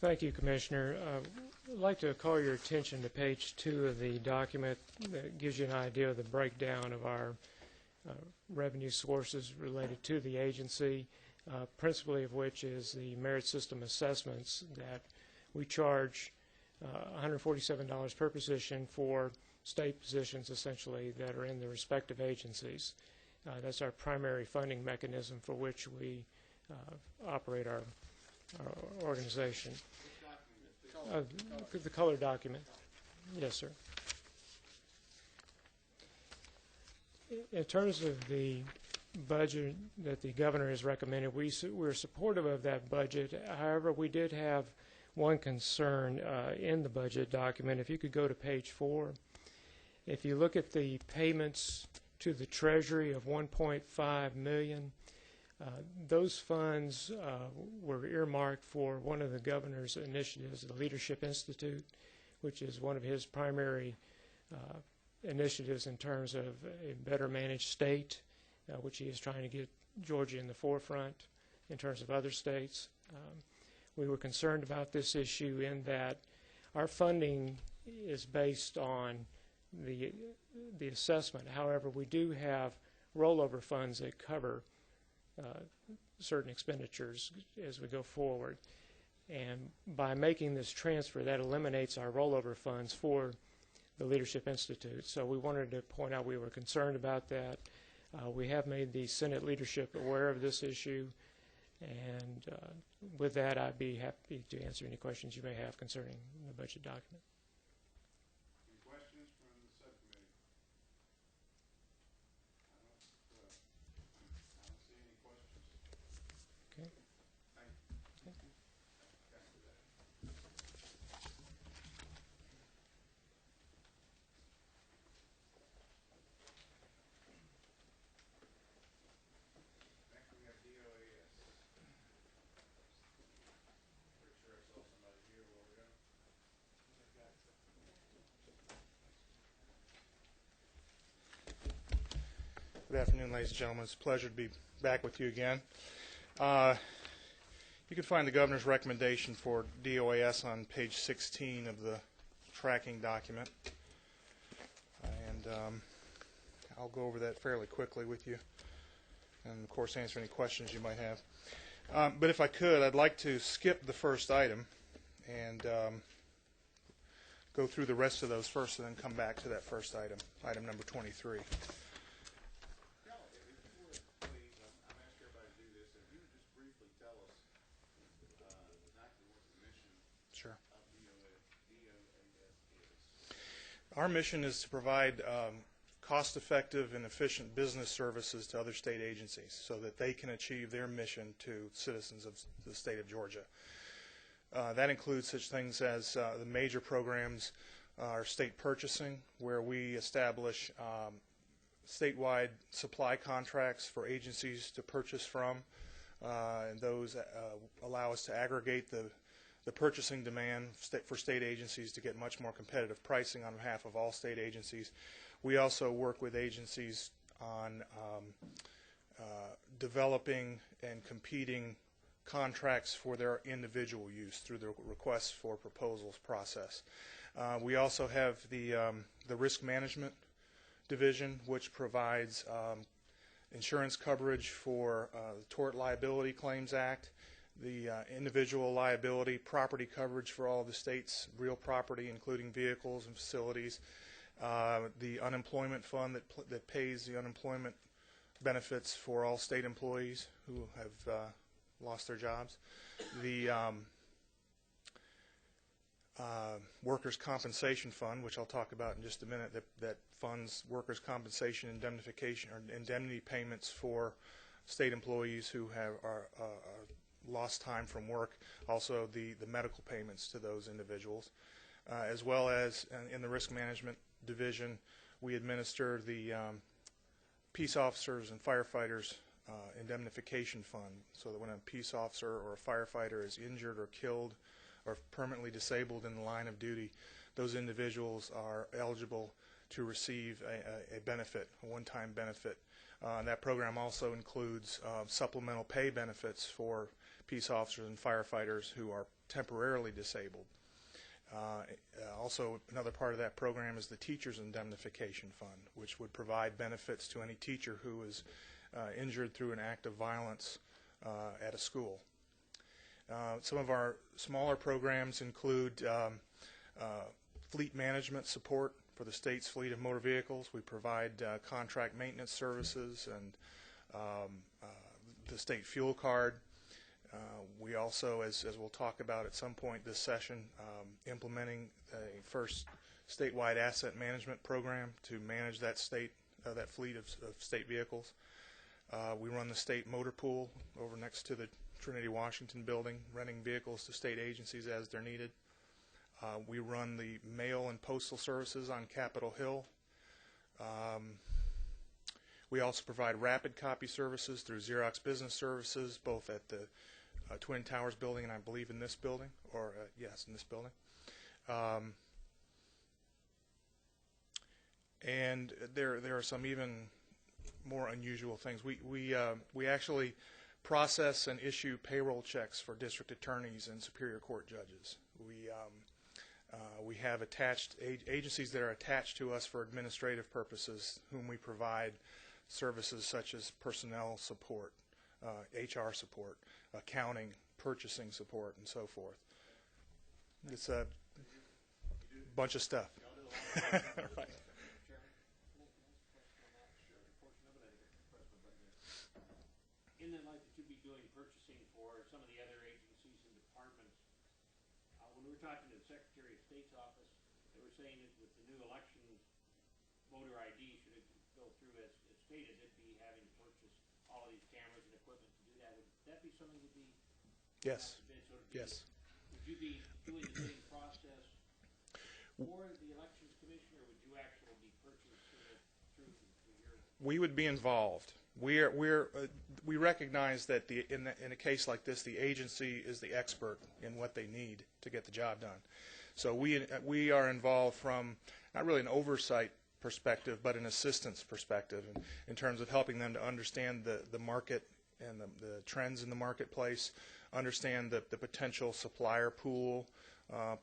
Thank you, Commissioner. I'd like to call your attention to page 2 of the document that gives you an idea of the breakdown of our revenue sources related to the agency, principally of which is the merit system assessments that we charge $147 per position for state positions, essentially, that are in the respective agencies. That's our primary funding mechanism for which we operate our organization. The color document. Yes, sir. In terms of the budget that the governor has recommended, we're supportive of that budget. However, we did have one concern in the budget document. If you could go to page 4. If you look at the payments to the Treasury of $1.5 million, those funds were earmarked for one of the governor's initiatives, the Leadership Institute, which is one of his primary initiatives in terms of a better managed state, which he is trying to get Georgia in the forefront in terms of other states. We were concerned about this issue in that our funding is based on the assessment. However, we do have rollover funds that cover certain expenditures as we go forward. And by making this transfer, that eliminates our rollover funds for the Leadership Institute. So we wanted to point out we were concerned about that. We have made the Senate leadership aware of this issue. And with that, I'd be happy to answer any questions you may have concerning the budget document. Any questions from the subcommittee? I don't see any questions. Okay. Thank you. Thank you. Next we have DOAS. Pretty sure I saw somebody here a while ago. Good afternoon, ladies and gentlemen. It's a pleasure to be back with you again. You can find the governor's recommendation for DOAS on page 16 of the tracking document. And I'll go over that fairly quickly with you and, of course, answer any questions you might have. But if I could, I'd like to skip the first item and go through the rest of those first and then come back to that first item, item number 23. Sure. Our mission is to provide cost-effective and efficient business services to other state agencies so that they can achieve their mission to citizens of the state of Georgia. That includes such things as the major programs, our state purchasing, where we establish statewide supply contracts for agencies to purchase from, and those allow us to aggregate the purchasing demand for state agencies to get much more competitive pricing on behalf of all state agencies. We also work with agencies on developing and competing contracts for their individual use through the requests for proposals process. We also have the risk management division, which provides insurance coverage for the Tort Liability Claims Act, the individual liability property coverage for all of the state's real property, including vehicles and facilities, the unemployment fund that pays the unemployment benefits for all state employees who have lost their jobs, the workers' compensation fund, which I'll talk about in just a minute, that funds workers' compensation indemnification or indemnity payments for state employees who are lost time from work, also the medical payments to those individuals, as well as in the risk management division, we administer the peace officers and firefighters indemnification fund, so that when a peace officer or a firefighter is injured or killed or permanently disabled in the line of duty, those individuals are eligible to receive a benefit, a one-time benefit. That program also includes supplemental pay benefits for peace officers and firefighters who are temporarily disabled. Also, another part of that program is the Teachers Indemnification Fund, which would provide benefits to any teacher who is injured through an act of violence at a school. Some of our smaller programs include fleet management support for the state's fleet of motor vehicles. We provide contract maintenance services and the state fuel card. We also, as we'll talk about at some point this session, implementing a first statewide asset management program to manage that fleet of state vehicles. We run the state motor pool over next to the Trinity Washington building, renting vehicles to state agencies as they're needed. We run the mail and postal services on Capitol Hill. We also provide rapid copy services through Xerox Business Services, both at the Twin Towers building and I believe in this building, or yes, in this building. And there are some even more unusual things. We actually process and issue payroll checks for district attorneys and superior court judges. We have attached agencies that are attached to us for administrative purposes, whom we provide services such as personnel support, HR support, accounting, purchasing support, and so forth. It's a bunch of stuff. Right. In the light that you'd be doing purchasing for some of the other agencies and departments, when we were talking to the Secretary of State's office, they were saying that with the new elections, voter ID, should it go through as stated, they'd be having to purchase all of these cameras and equipment to do that. Would that be something you'd be? Yes. Yes. Would you be doing the bidding process for the Elections Commission, or would you actually be purchasing it through your? We would be involved. We recognize that in a case like this, the agency is the expert in what they need to get the job done. So we are involved from not really an oversight perspective, but an assistance perspective in terms of helping them to understand the market and the trends in the marketplace, understand the potential supplier pool,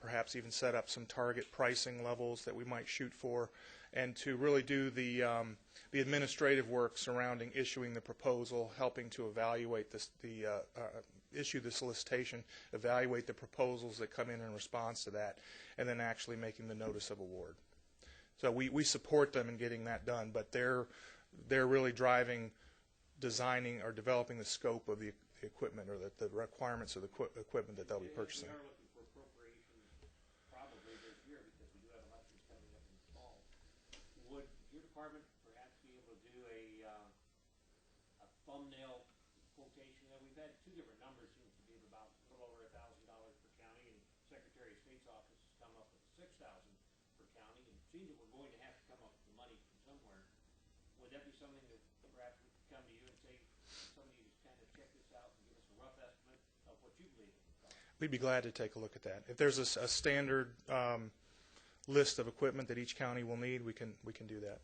perhaps even set up some target pricing levels that we might shoot for, and to really do the administrative work surrounding issuing the proposal, helping to evaluate issue the solicitation, evaluate the proposals that come in response to that, and then actually making the notice of award. So we support them in getting that done, but they're really driving, designing, or developing the scope of the equipment or the requirements of the equipment that they'll be purchasing. We are looking for appropriations probably this year because we do have elections coming up in the fall. Would your department perhaps be able to do a thumbnail quotation? We've had two different numbers, seems to be about a little over $1,000 per county, and Secretary of State's office has come up with $6,000 per county, and it seems that we're going to have to come up with the money from somewhere. Would that be something that perhaps we could come to you and say, some of you just kind of check this out and give us a rough estimate of what you believe it would cost? We'd be glad to take a look at that. If there's a standard list of equipment that each county will need, we can do that.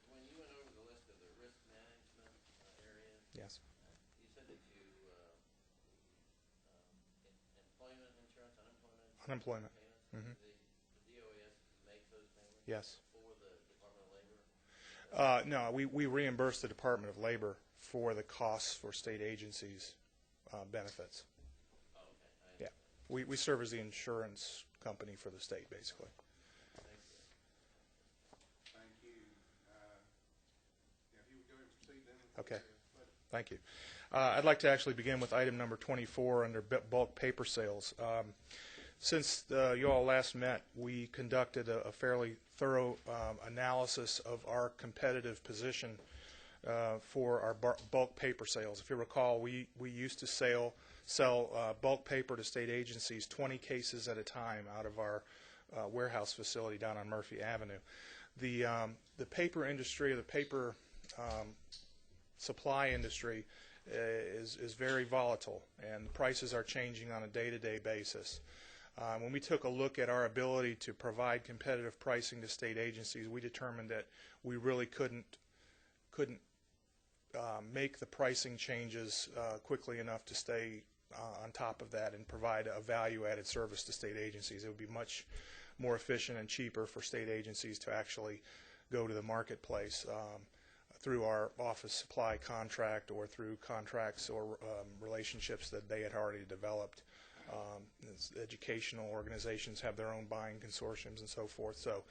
When you went over the list of the risk management areas, yes, you said that you employment insurance, unemployment payments. Mm-hmm. The DOS makes those payments. Yes. For the Department of Labor. No, we reimburse the Department of Labor for the costs for state agencies' benefits. Oh, okay. Yeah, we serve as the insurance company for the state, basically. Thank you. If you would go ahead and proceed then. Okay. Thank you. I'd like to actually begin with item number 24 under bulk paper sales. Since you all last met, we conducted a fairly thorough analysis of our competitive position for our bulk paper sales. If you recall, we used to sell bulk paper to state agencies 20 cases at a time out of our warehouse facility down on Murphy Avenue. The paper industry, the paper supply industry is very volatile, and prices are changing on a day-to-day basis. When we took a look at our ability to provide competitive pricing to state agencies, we determined that we really couldn't make the pricing changes quickly enough to stay on top of that and provide a value-added service to state agencies. It would be much more efficient and cheaper for state agencies to actually go to the marketplace through our office supply contract or through contracts or relationships that they had already developed. Educational organizations have their own buying consortiums and so forth. So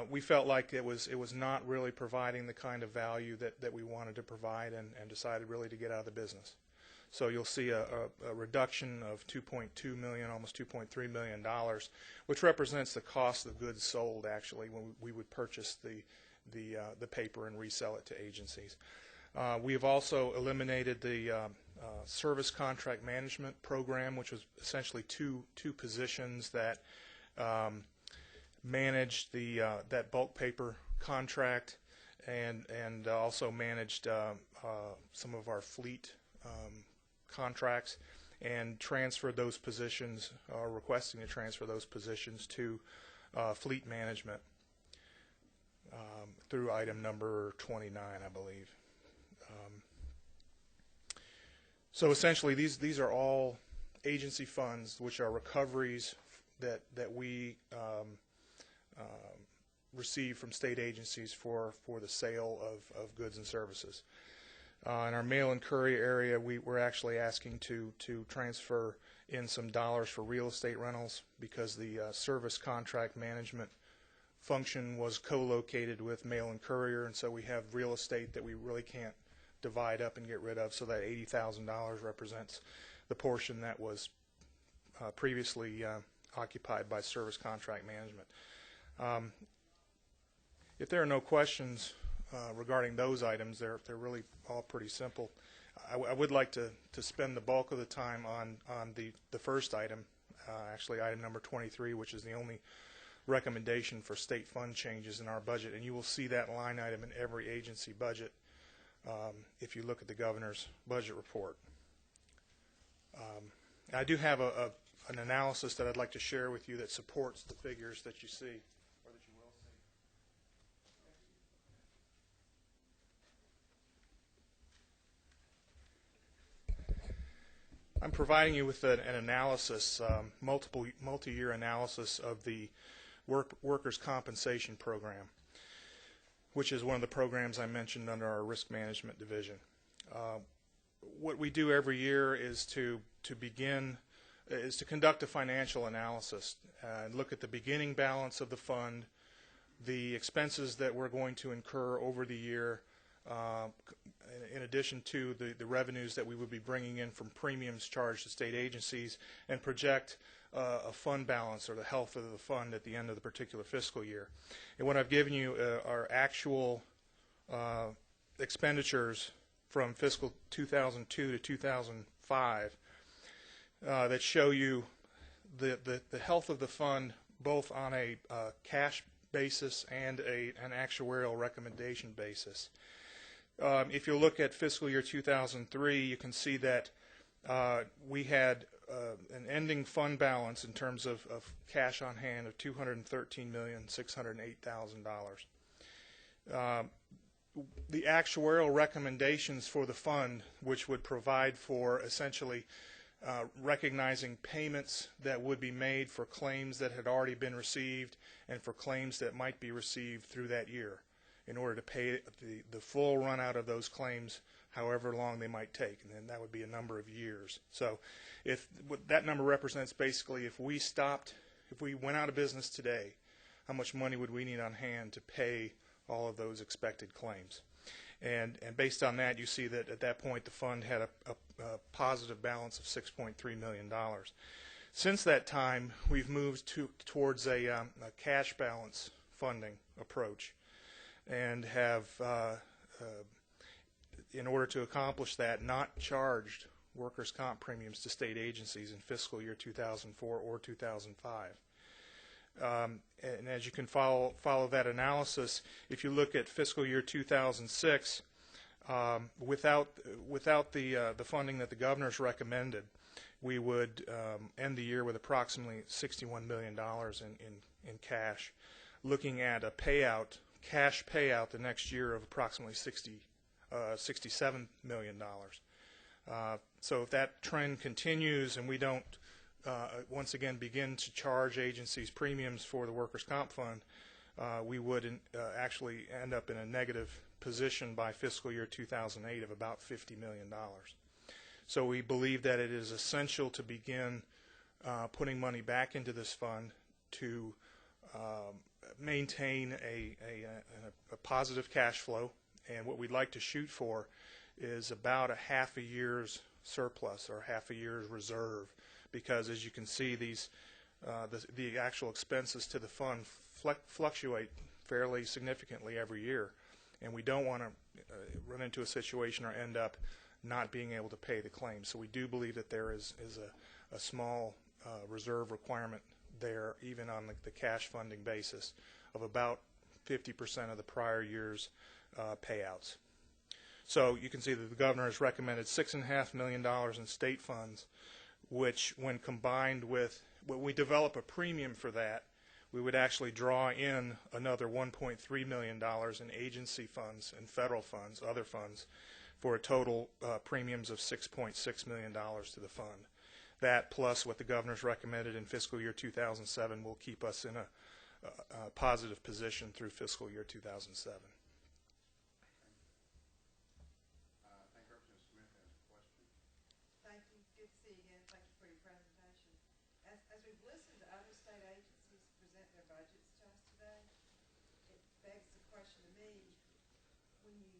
we felt like it was not really providing the kind of value that we wanted to provide, and decided really to get out of the business. So you'll see a reduction of $2.2 million, almost $2.3 million, which represents the cost of goods sold actually when we would purchase the paper and resell it to agencies. We have also eliminated the service contract management program, which was essentially two positions that managed that bulk paper contract and also managed some of our fleet contracts, and transferred those positions, requesting to transfer those positions to fleet management through item number 29, I believe. So essentially, these are all agency funds, which are recoveries that we receive from state agencies for the sale of goods and services. In our mail and courier area, we're actually asking to transfer in some dollars for real estate rentals, because the service contract management function was co-located with mail and courier, and so we have real estate that we really can't divide up and get rid of, so that $80,000 represents the portion that was previously occupied by service contract management. If there are no questions regarding those items, they're really all pretty simple. I would like to spend the bulk of the time on the first item, actually item number 23, which is the only recommendation for state fund changes in our budget, and you will see that line item in every agency budget if you look at the governor's budget report. I do have an analysis that I'd like to share with you that supports the figures that you see, or that you will see. I'm providing you with an analysis, multi-year analysis of the workers' compensation program, which is one of the programs I mentioned under our risk management division. What we do every year is to conduct a financial analysis and look at the beginning balance of the fund, the expenses that we're going to incur over the year, in addition to the revenues that we would be bringing in from premiums charged to state agencies, and project a fund balance, or the health of the fund at the end of the particular fiscal year. And what I've given you are actual expenditures from fiscal 2002 to 2005 that show you the health of the fund, both on a cash basis and an actuarial recommendation basis. If you look at fiscal year 2003, you can see that we had an ending fund balance in terms of cash on hand of $213,608,000. The actuarial recommendations for the fund, which would provide for essentially recognizing payments that would be made for claims that had already been received and for claims that might be received through that year, in order to pay the full run out of those claims, however long they might take, and then that would be a number of years. So that number represents basically if we went out of business today, how much money would we need on hand to pay all of those expected claims. And based on that, you see that at that point the fund had a positive balance of $6.3 million. Since that time, we've moved towards a cash balance funding approach, and have, in order to accomplish that, not charged workers' comp premiums to state agencies in fiscal year 2004 or 2005. And as you can follow that analysis, if you look at fiscal year 2006, without the funding that the governor's recommended, we would end the year with approximately $61 million in cash, looking at a cash payout the next year of approximately $67 million. So if that trend continues and we don't once again begin to charge agencies premiums for the workers' comp fund, we would actually end up in a negative position by fiscal year 2008 of about $50 million. So we believe that it is essential to begin putting money back into this fund to maintain a positive cash flow, and what we'd like to shoot for is about a half a year's surplus or half a year's reserve, because as you can see, the actual expenses to the fund fluctuate fairly significantly every year, and we don't want to run into a situation or end up not being able to pay the claim. So we do believe that there is a small reserve requirement there, even on the cash funding basis, of about 50% of the prior year's payouts. So you can see that the governor has recommended $6.5 million in state funds, which when combined with, when we develop a premium for that, we would actually draw in another $1.3 million in agency funds and federal funds, other funds, for a total premiums of $6.6 million to the fund. That plus what the governor's recommended in fiscal year 2007 will keep us in a positive position through fiscal year 2007. Thank you. Good to see you again. Thank you for your presentation. As we've listened to other state agencies present their budgets to us today, it begs the question to me, when you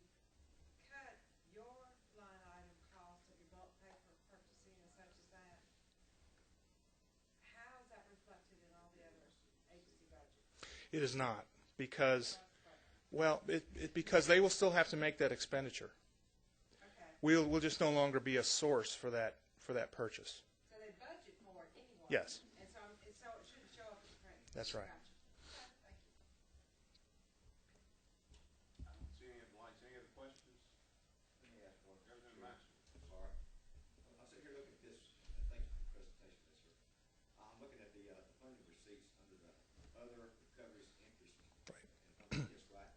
cut your line item cost of your bulk paper purchasing and such as that, how is that reflected in all the other agency budgets? It is not, because, well, because they will still have to make that expenditure. We'll just no longer be a source for that purchase. So they budget for it anyway. Yes. And so it shouldn't show up in the print. That's right. Gotcha. Okay, thank you. I don't see any lights. Any other questions? Let me ask one. Representative Maxwell. Sorry. I'm sitting here looking at this. Thank you for the presentation, sir. I'm looking at the funding receipts under the other recoveries interest. Right. And if I'm just right,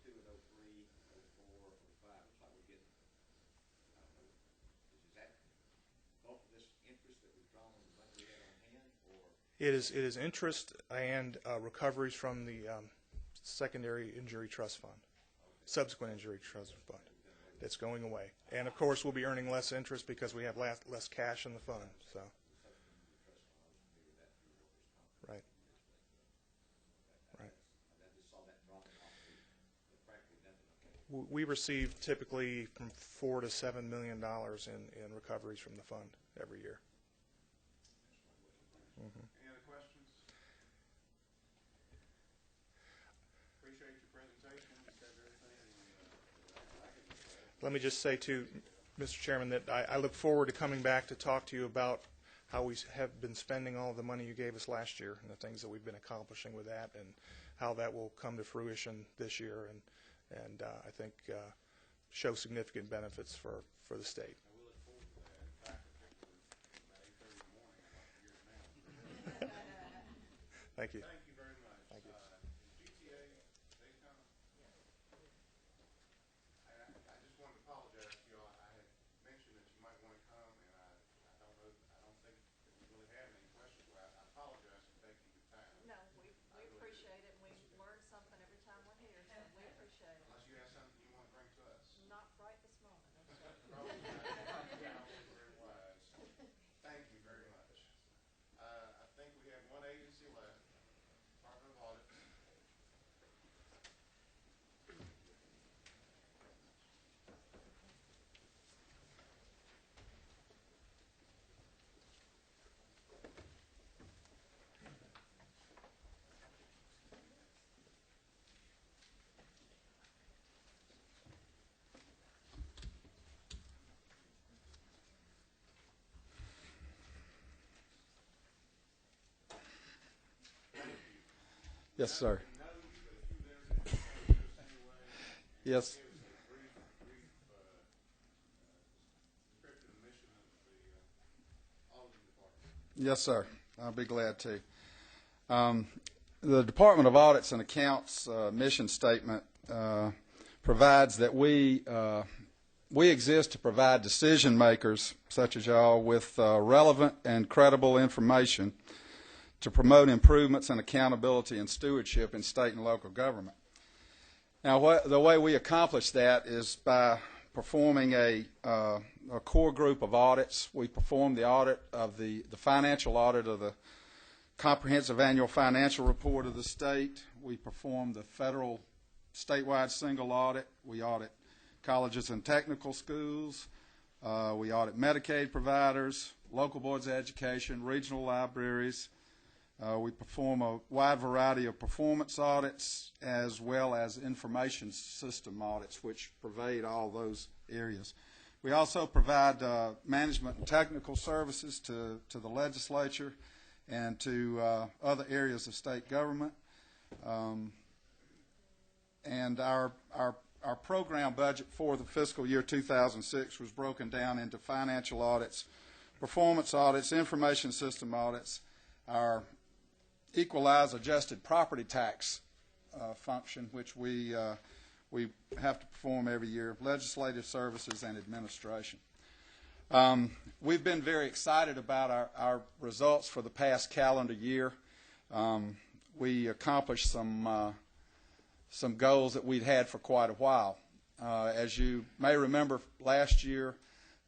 02 and 03, 04, 05, looks like we're getting, I don't know, is that bulk of this interest that we've drawn on the money we had on hand, or? It is interest and recoveries from the secondary injury trust fund, subsequent injury trust fund. That's going away. And of course, we'll be earning less interest because we have less cash in the fund. So, right. Right. We receive typically from $4 to $7 million in recoveries from the fund every year. Mm-hmm. Any other questions? Appreciate your presentation. You said everything. Let me just say, too, Mr. Chairman, that I look forward to coming back to talk to you about how we have been spending all of the money you gave us last year and the things that we've been accomplishing with that, and how that will come to fruition this year, and I think show significant benefits for the state. I will look forward to that. In fact, about 8:30 in the morning, I'd like to hear it now. Thank you. Thank you very much. Thank you. GTA, they come. I just wanted to apologize to you all. I had mentioned that you might want to come, and I don't know. I don't think that we really have any questions. I apologize for taking your time. No, we appreciate it, and we learn something every time we're here, so we appreciate it. Unless you have something you want to bring to us. Not right this moment. Probably not. Very wise. Thank you very much. I think we have one agency left. Yes, sir. Yes. Yes, sir. I'll be glad to. The Department of Audits and Accounts mission statement provides that we exist to provide decision makers, such as y'all, with relevant and credible information to promote improvements in accountability and stewardship in state and local government. Now, the way we accomplish that is by performing a core group of audits. We perform the audit of the financial audit of the comprehensive annual financial report of the state. We perform the federal statewide single audit. We audit colleges and technical schools. We audit Medicaid providers, local boards of education, regional libraries. We perform a wide variety of performance audits as well as information system audits, which pervade all those areas. We also provide management and technical services to the legislature and to other areas of state government. And our program budget for the fiscal year 2006 was broken down into financial audits, performance audits, information system audits, our equalized adjusted property tax function, which we have to perform every year, legislative services, and administration. We've been very excited about our results for the past calendar year. We accomplished some goals that we'd had for quite a while. As you may remember, last year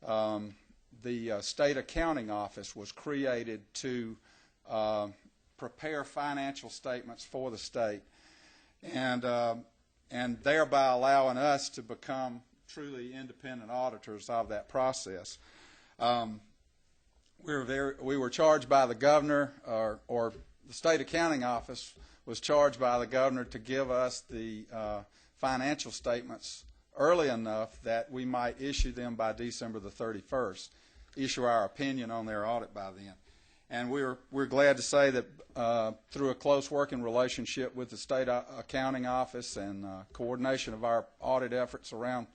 the State Accounting Office was created to prepare financial statements for the state, and thereby allowing us to become truly independent auditors of that process. We were charged by the governor, or the State Accounting Office was charged by the governor to give us the financial statements early enough that we might issue them by December the 31st, issue our opinion on their audit by then. And we're glad to say that through a close working relationship with the State Accounting Office and coordination of our audit efforts around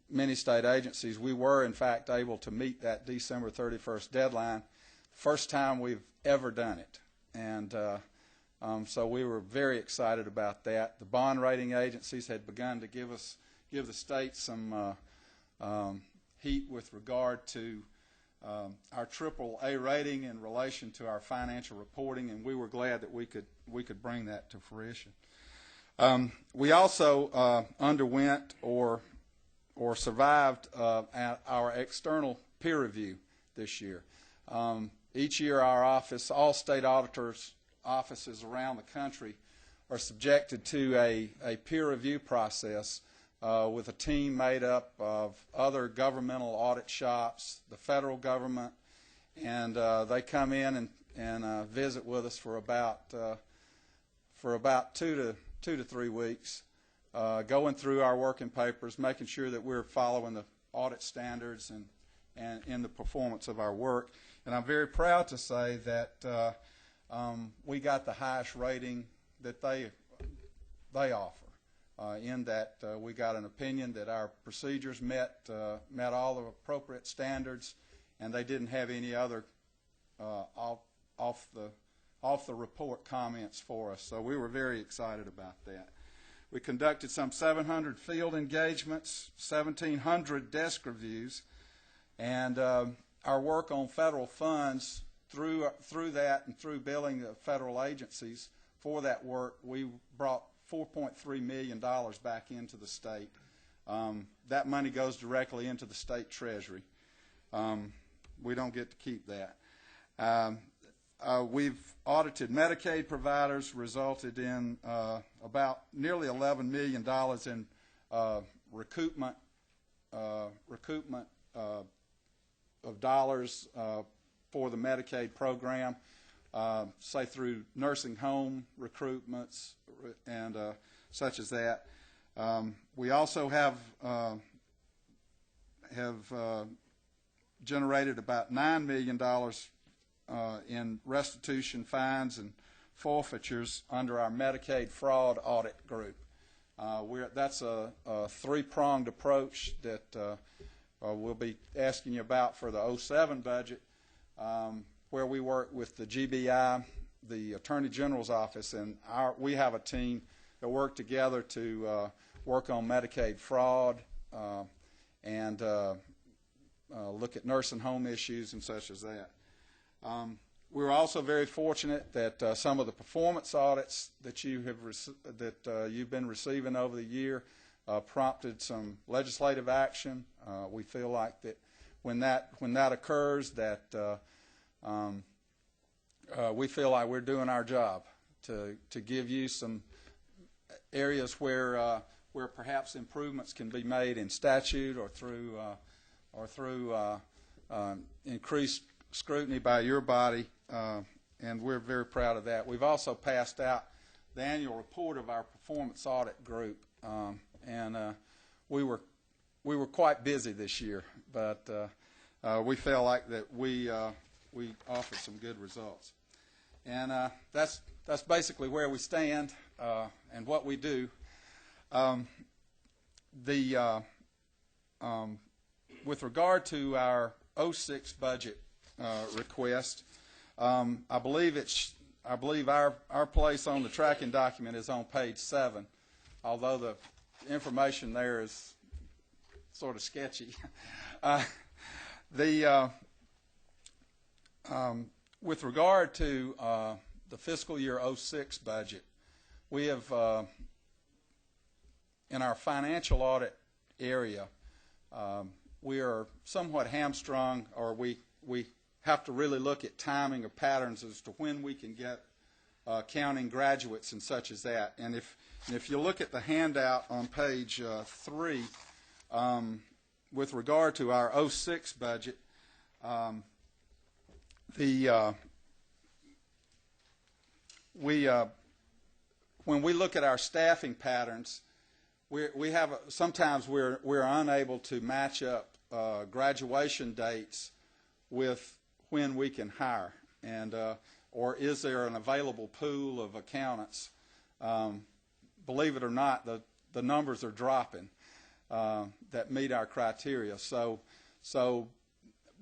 many state agencies, we were in fact able to meet that December 31st deadline, first time we've ever done it. And so we were very excited about that. The bond rating agencies had begun to give the state some heat with regard to our AAA rating in relation to our financial reporting, and we were glad that we could bring that to fruition. We also underwent or survived our external peer review this year. Each year our office, all state auditors' offices around the country, are subjected to a peer review process with a team made up of other governmental audit shops, the federal government, and they come in and visit with us for about 2 to 3 weeks, going through our working papers, making sure that we're following the audit standards and in the performance of our work. And I'm very proud to say that we got the highest rating that they offer. In that we got an opinion that our procedures met all the appropriate standards, and they didn't have any other off the report comments for us. So we were very excited about that. We conducted some 700 field engagements, 1,700 desk reviews, and our work on federal funds through that and through billing the federal agencies for that work, we brought $4.3 million back into the state. That money goes directly into the state treasury. We don't get to keep that. We've audited Medicaid providers, resulted in about nearly $11 million in recoupment of dollars for the Medicaid program, say through nursing home recruitments and such as that. We also have generated about $9 million in restitution fines and forfeitures under our Medicaid fraud audit group. That's a three-pronged approach that we'll be asking you about for the 07 budget, where we work with the GBI, the Attorney General's office, and we have a team that work together to work on Medicaid fraud and look at nursing home issues and such as that. We're also very fortunate that some of the performance audits that you've been receiving over the year prompted some legislative action. We feel like that when that occurs, that we feel like we're doing our job to give you some areas where perhaps improvements can be made in statute or through increased scrutiny by your body, and we're very proud of that. We've also passed out the annual report of our performance audit group, and we were quite busy this year, but we felt like that we offered some good results, and that's basically where we stand and what we do. With regard to our 06 budget request, I believe our place on the tracking document is on page 7, although the information there is sort of sketchy. With regard to the fiscal year 06 budget, we have in our financial audit area, we are somewhat hamstrung, or we have to really look at timing of patterns as to when we can get accounting graduates and such as that. And if you look at the handout on page 3, with regard to our 06 budget, when we look at our staffing patterns, sometimes we're unable to match up graduation dates with when we can hire, and or is there an available pool of accountants? Believe it or not, the numbers are dropping that meet our criteria. So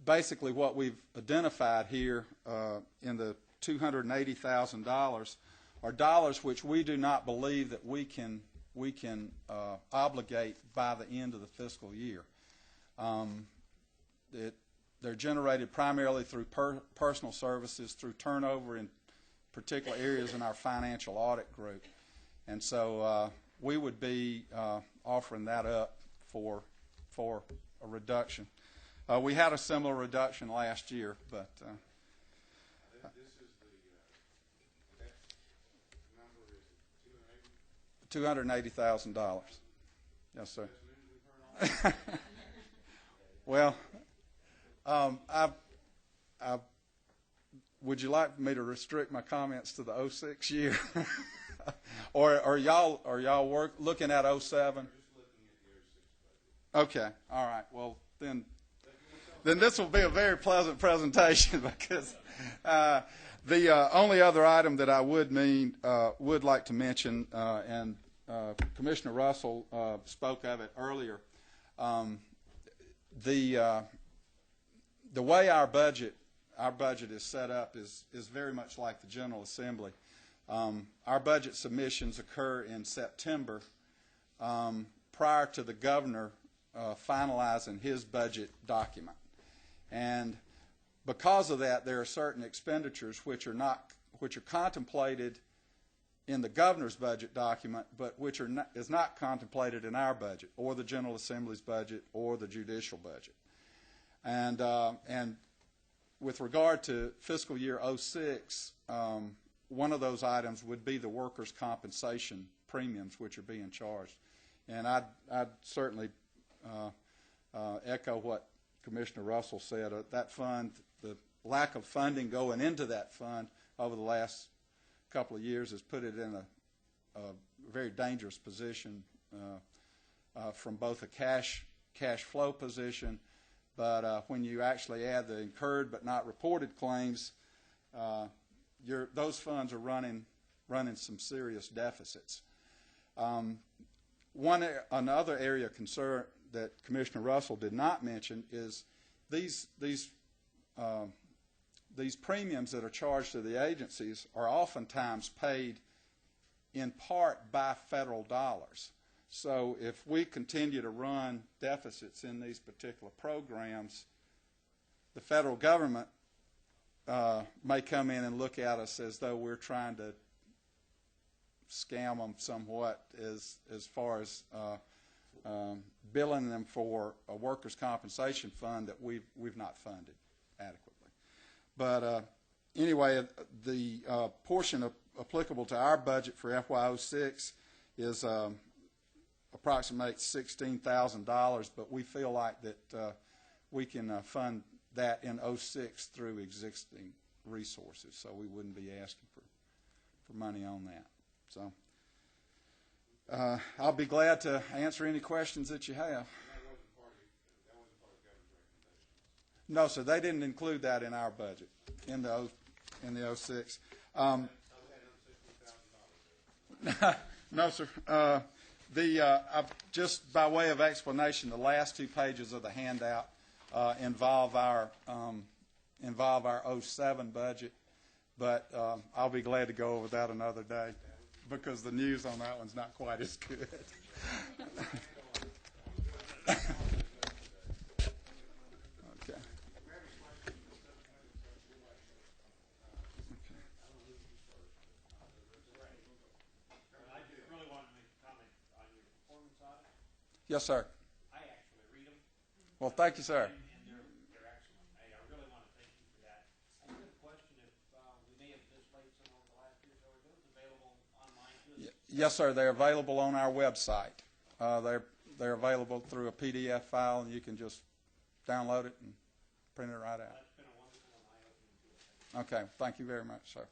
basically, what we've identified here in the $280,000 are dollars which we do not believe that we can obligate by the end of the fiscal year. They're generated primarily through personal services, through turnover in particular areas in our financial audit group. And so we would be offering that up for a reduction. We had a similar reduction last year, but this is the number is $280,000. Yes, sir. Well, would you like me to restrict my comments to the 06 year, or are y'all looking at 07? Okay, all right. Well, then this will be a very pleasant presentation, because the only other item that I would like to mention, and Commissioner Russell spoke of it earlier, the way our budget is set up is very much like the General Assembly. Our budget submissions occur in September, prior to the governor finalizing his budget document. And because of that, there are certain expenditures which are contemplated in the governor's budget document, but which is not contemplated in our budget, or the General Assembly's budget, or the judicial budget. And with regard to fiscal year 06, one of those items would be the workers' compensation premiums which are being charged. And I'd certainly echo what Commissioner Russell said. That fund, the lack of funding going into that fund over the last couple of years has put it in a very dangerous position from both a cash flow position, but when you actually add the incurred but not reported claims, those funds are running some serious deficits. Another area of concern that Commissioner Russell did not mention is these premiums that are charged to the agencies are oftentimes paid in part by federal dollars. So if we continue to run deficits in these particular programs, the federal government may come in and look at us as though we're trying to scam them somewhat as far as billing them for a workers' compensation fund that we've not funded adequately. But anyway, the portion applicable to our budget for FY06 is approximates $16,000, but we feel like that we can fund that in 06 through existing resources, so we wouldn't be asking for money on that. So I'll be glad to answer any questions that you have. No, sir, they didn't include that in our budget in the 06. No, sir. Just by way of explanation, the last 2 pages of the handout involve our 07 budget, but I'll be glad to go over that another day because the news on that one's not quite as good. Okay. Yes, sir. I actually read them. Well, thank you, sir. And they're excellent. I really want to thank you for that. I do have a question. If we may have displayed some over the last year or so, are those available online to us? Yes, sir. They're available on our website. They're available through a PDF file, and you can just download it and print it right out. That's been a wonderful and eye-opening tool. Okay. Thank you very much, sir.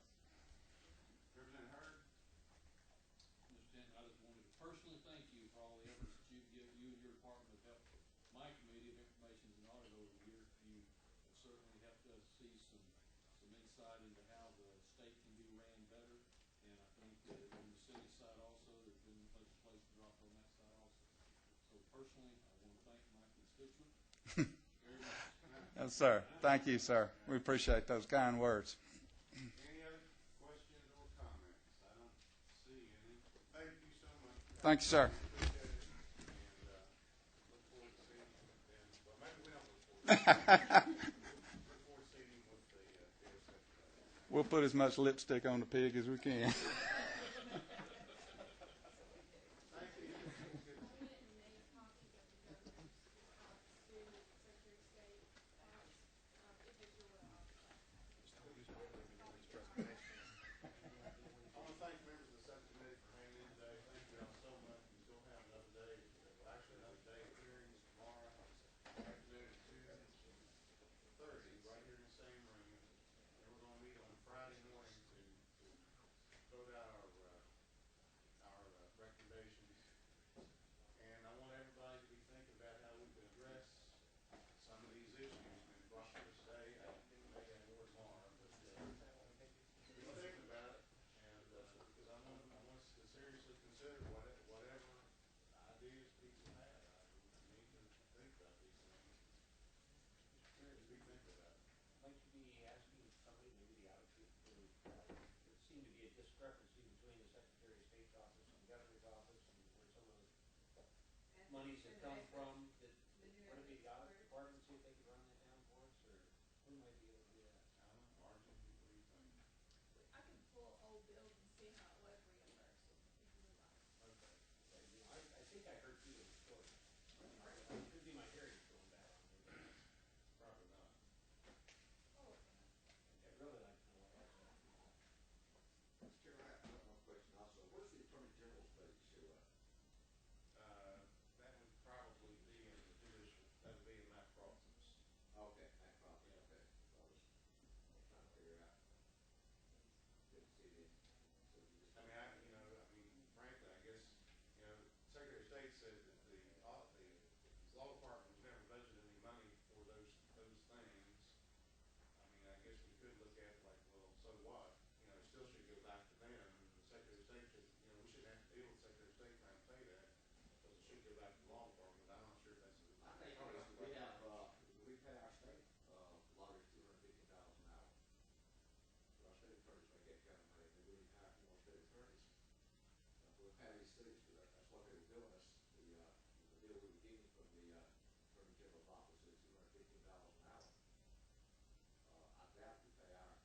Personally thank you for all the efforts that you and your department have helped my committee of information and audit over the years. You have certainly helped us see some insight into how the state can be ran better, and I think that on the city side also, there's been a place to drop on that side also. So personally, I want to thank my constituent very much. Yes, sir. Thank you, sir. We appreciate those kind words. Any other questions or comments? I don't see any. Thank you so much. Thank you, sir. We'll put as much lipstick on the pig as we can. Discrepancy between the Secretary of State's office and the Governor's office and where some of those monies have come from. Would it be the audit department, see if they could run that down for us, or who might be able to do that? Margin, what do you think? I can pull old bills and see how it was reimbursed if you would like. Okay. I think I heard through the story. It could be my hearing going back on me, but probably not. I'd really like to know what happened. Mr. Chairman, I have one question also. What does the Attorney General's budget show up? That would probably be Patty's signature. That's what they were billing us. The bill we were getting from the Attorney General's office is $215 an hour. I doubt we pay our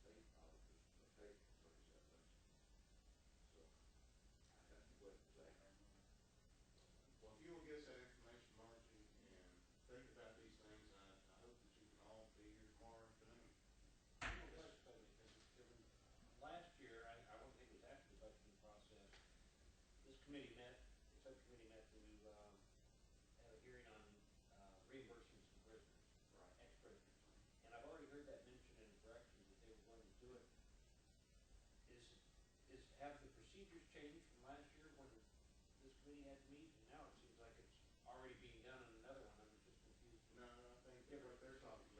state auditors or state attorneys that much. So that's the question to say. Well, if you will get us that information, Margie, and think about these things, I hope that you can all be here tomorrow afternoon. Last year, I don't think it was after the budgeting process, this committee met, the subcommittee met to have a hearing on reimbursements to prisoners, ex-prisoners. And I've already heard that mentioned in corrections that they were going to do it. Have the procedures changed from last year when this committee had to meet? And now it seems like it's already being done on another one. I'm just confused. No, I think what they're talking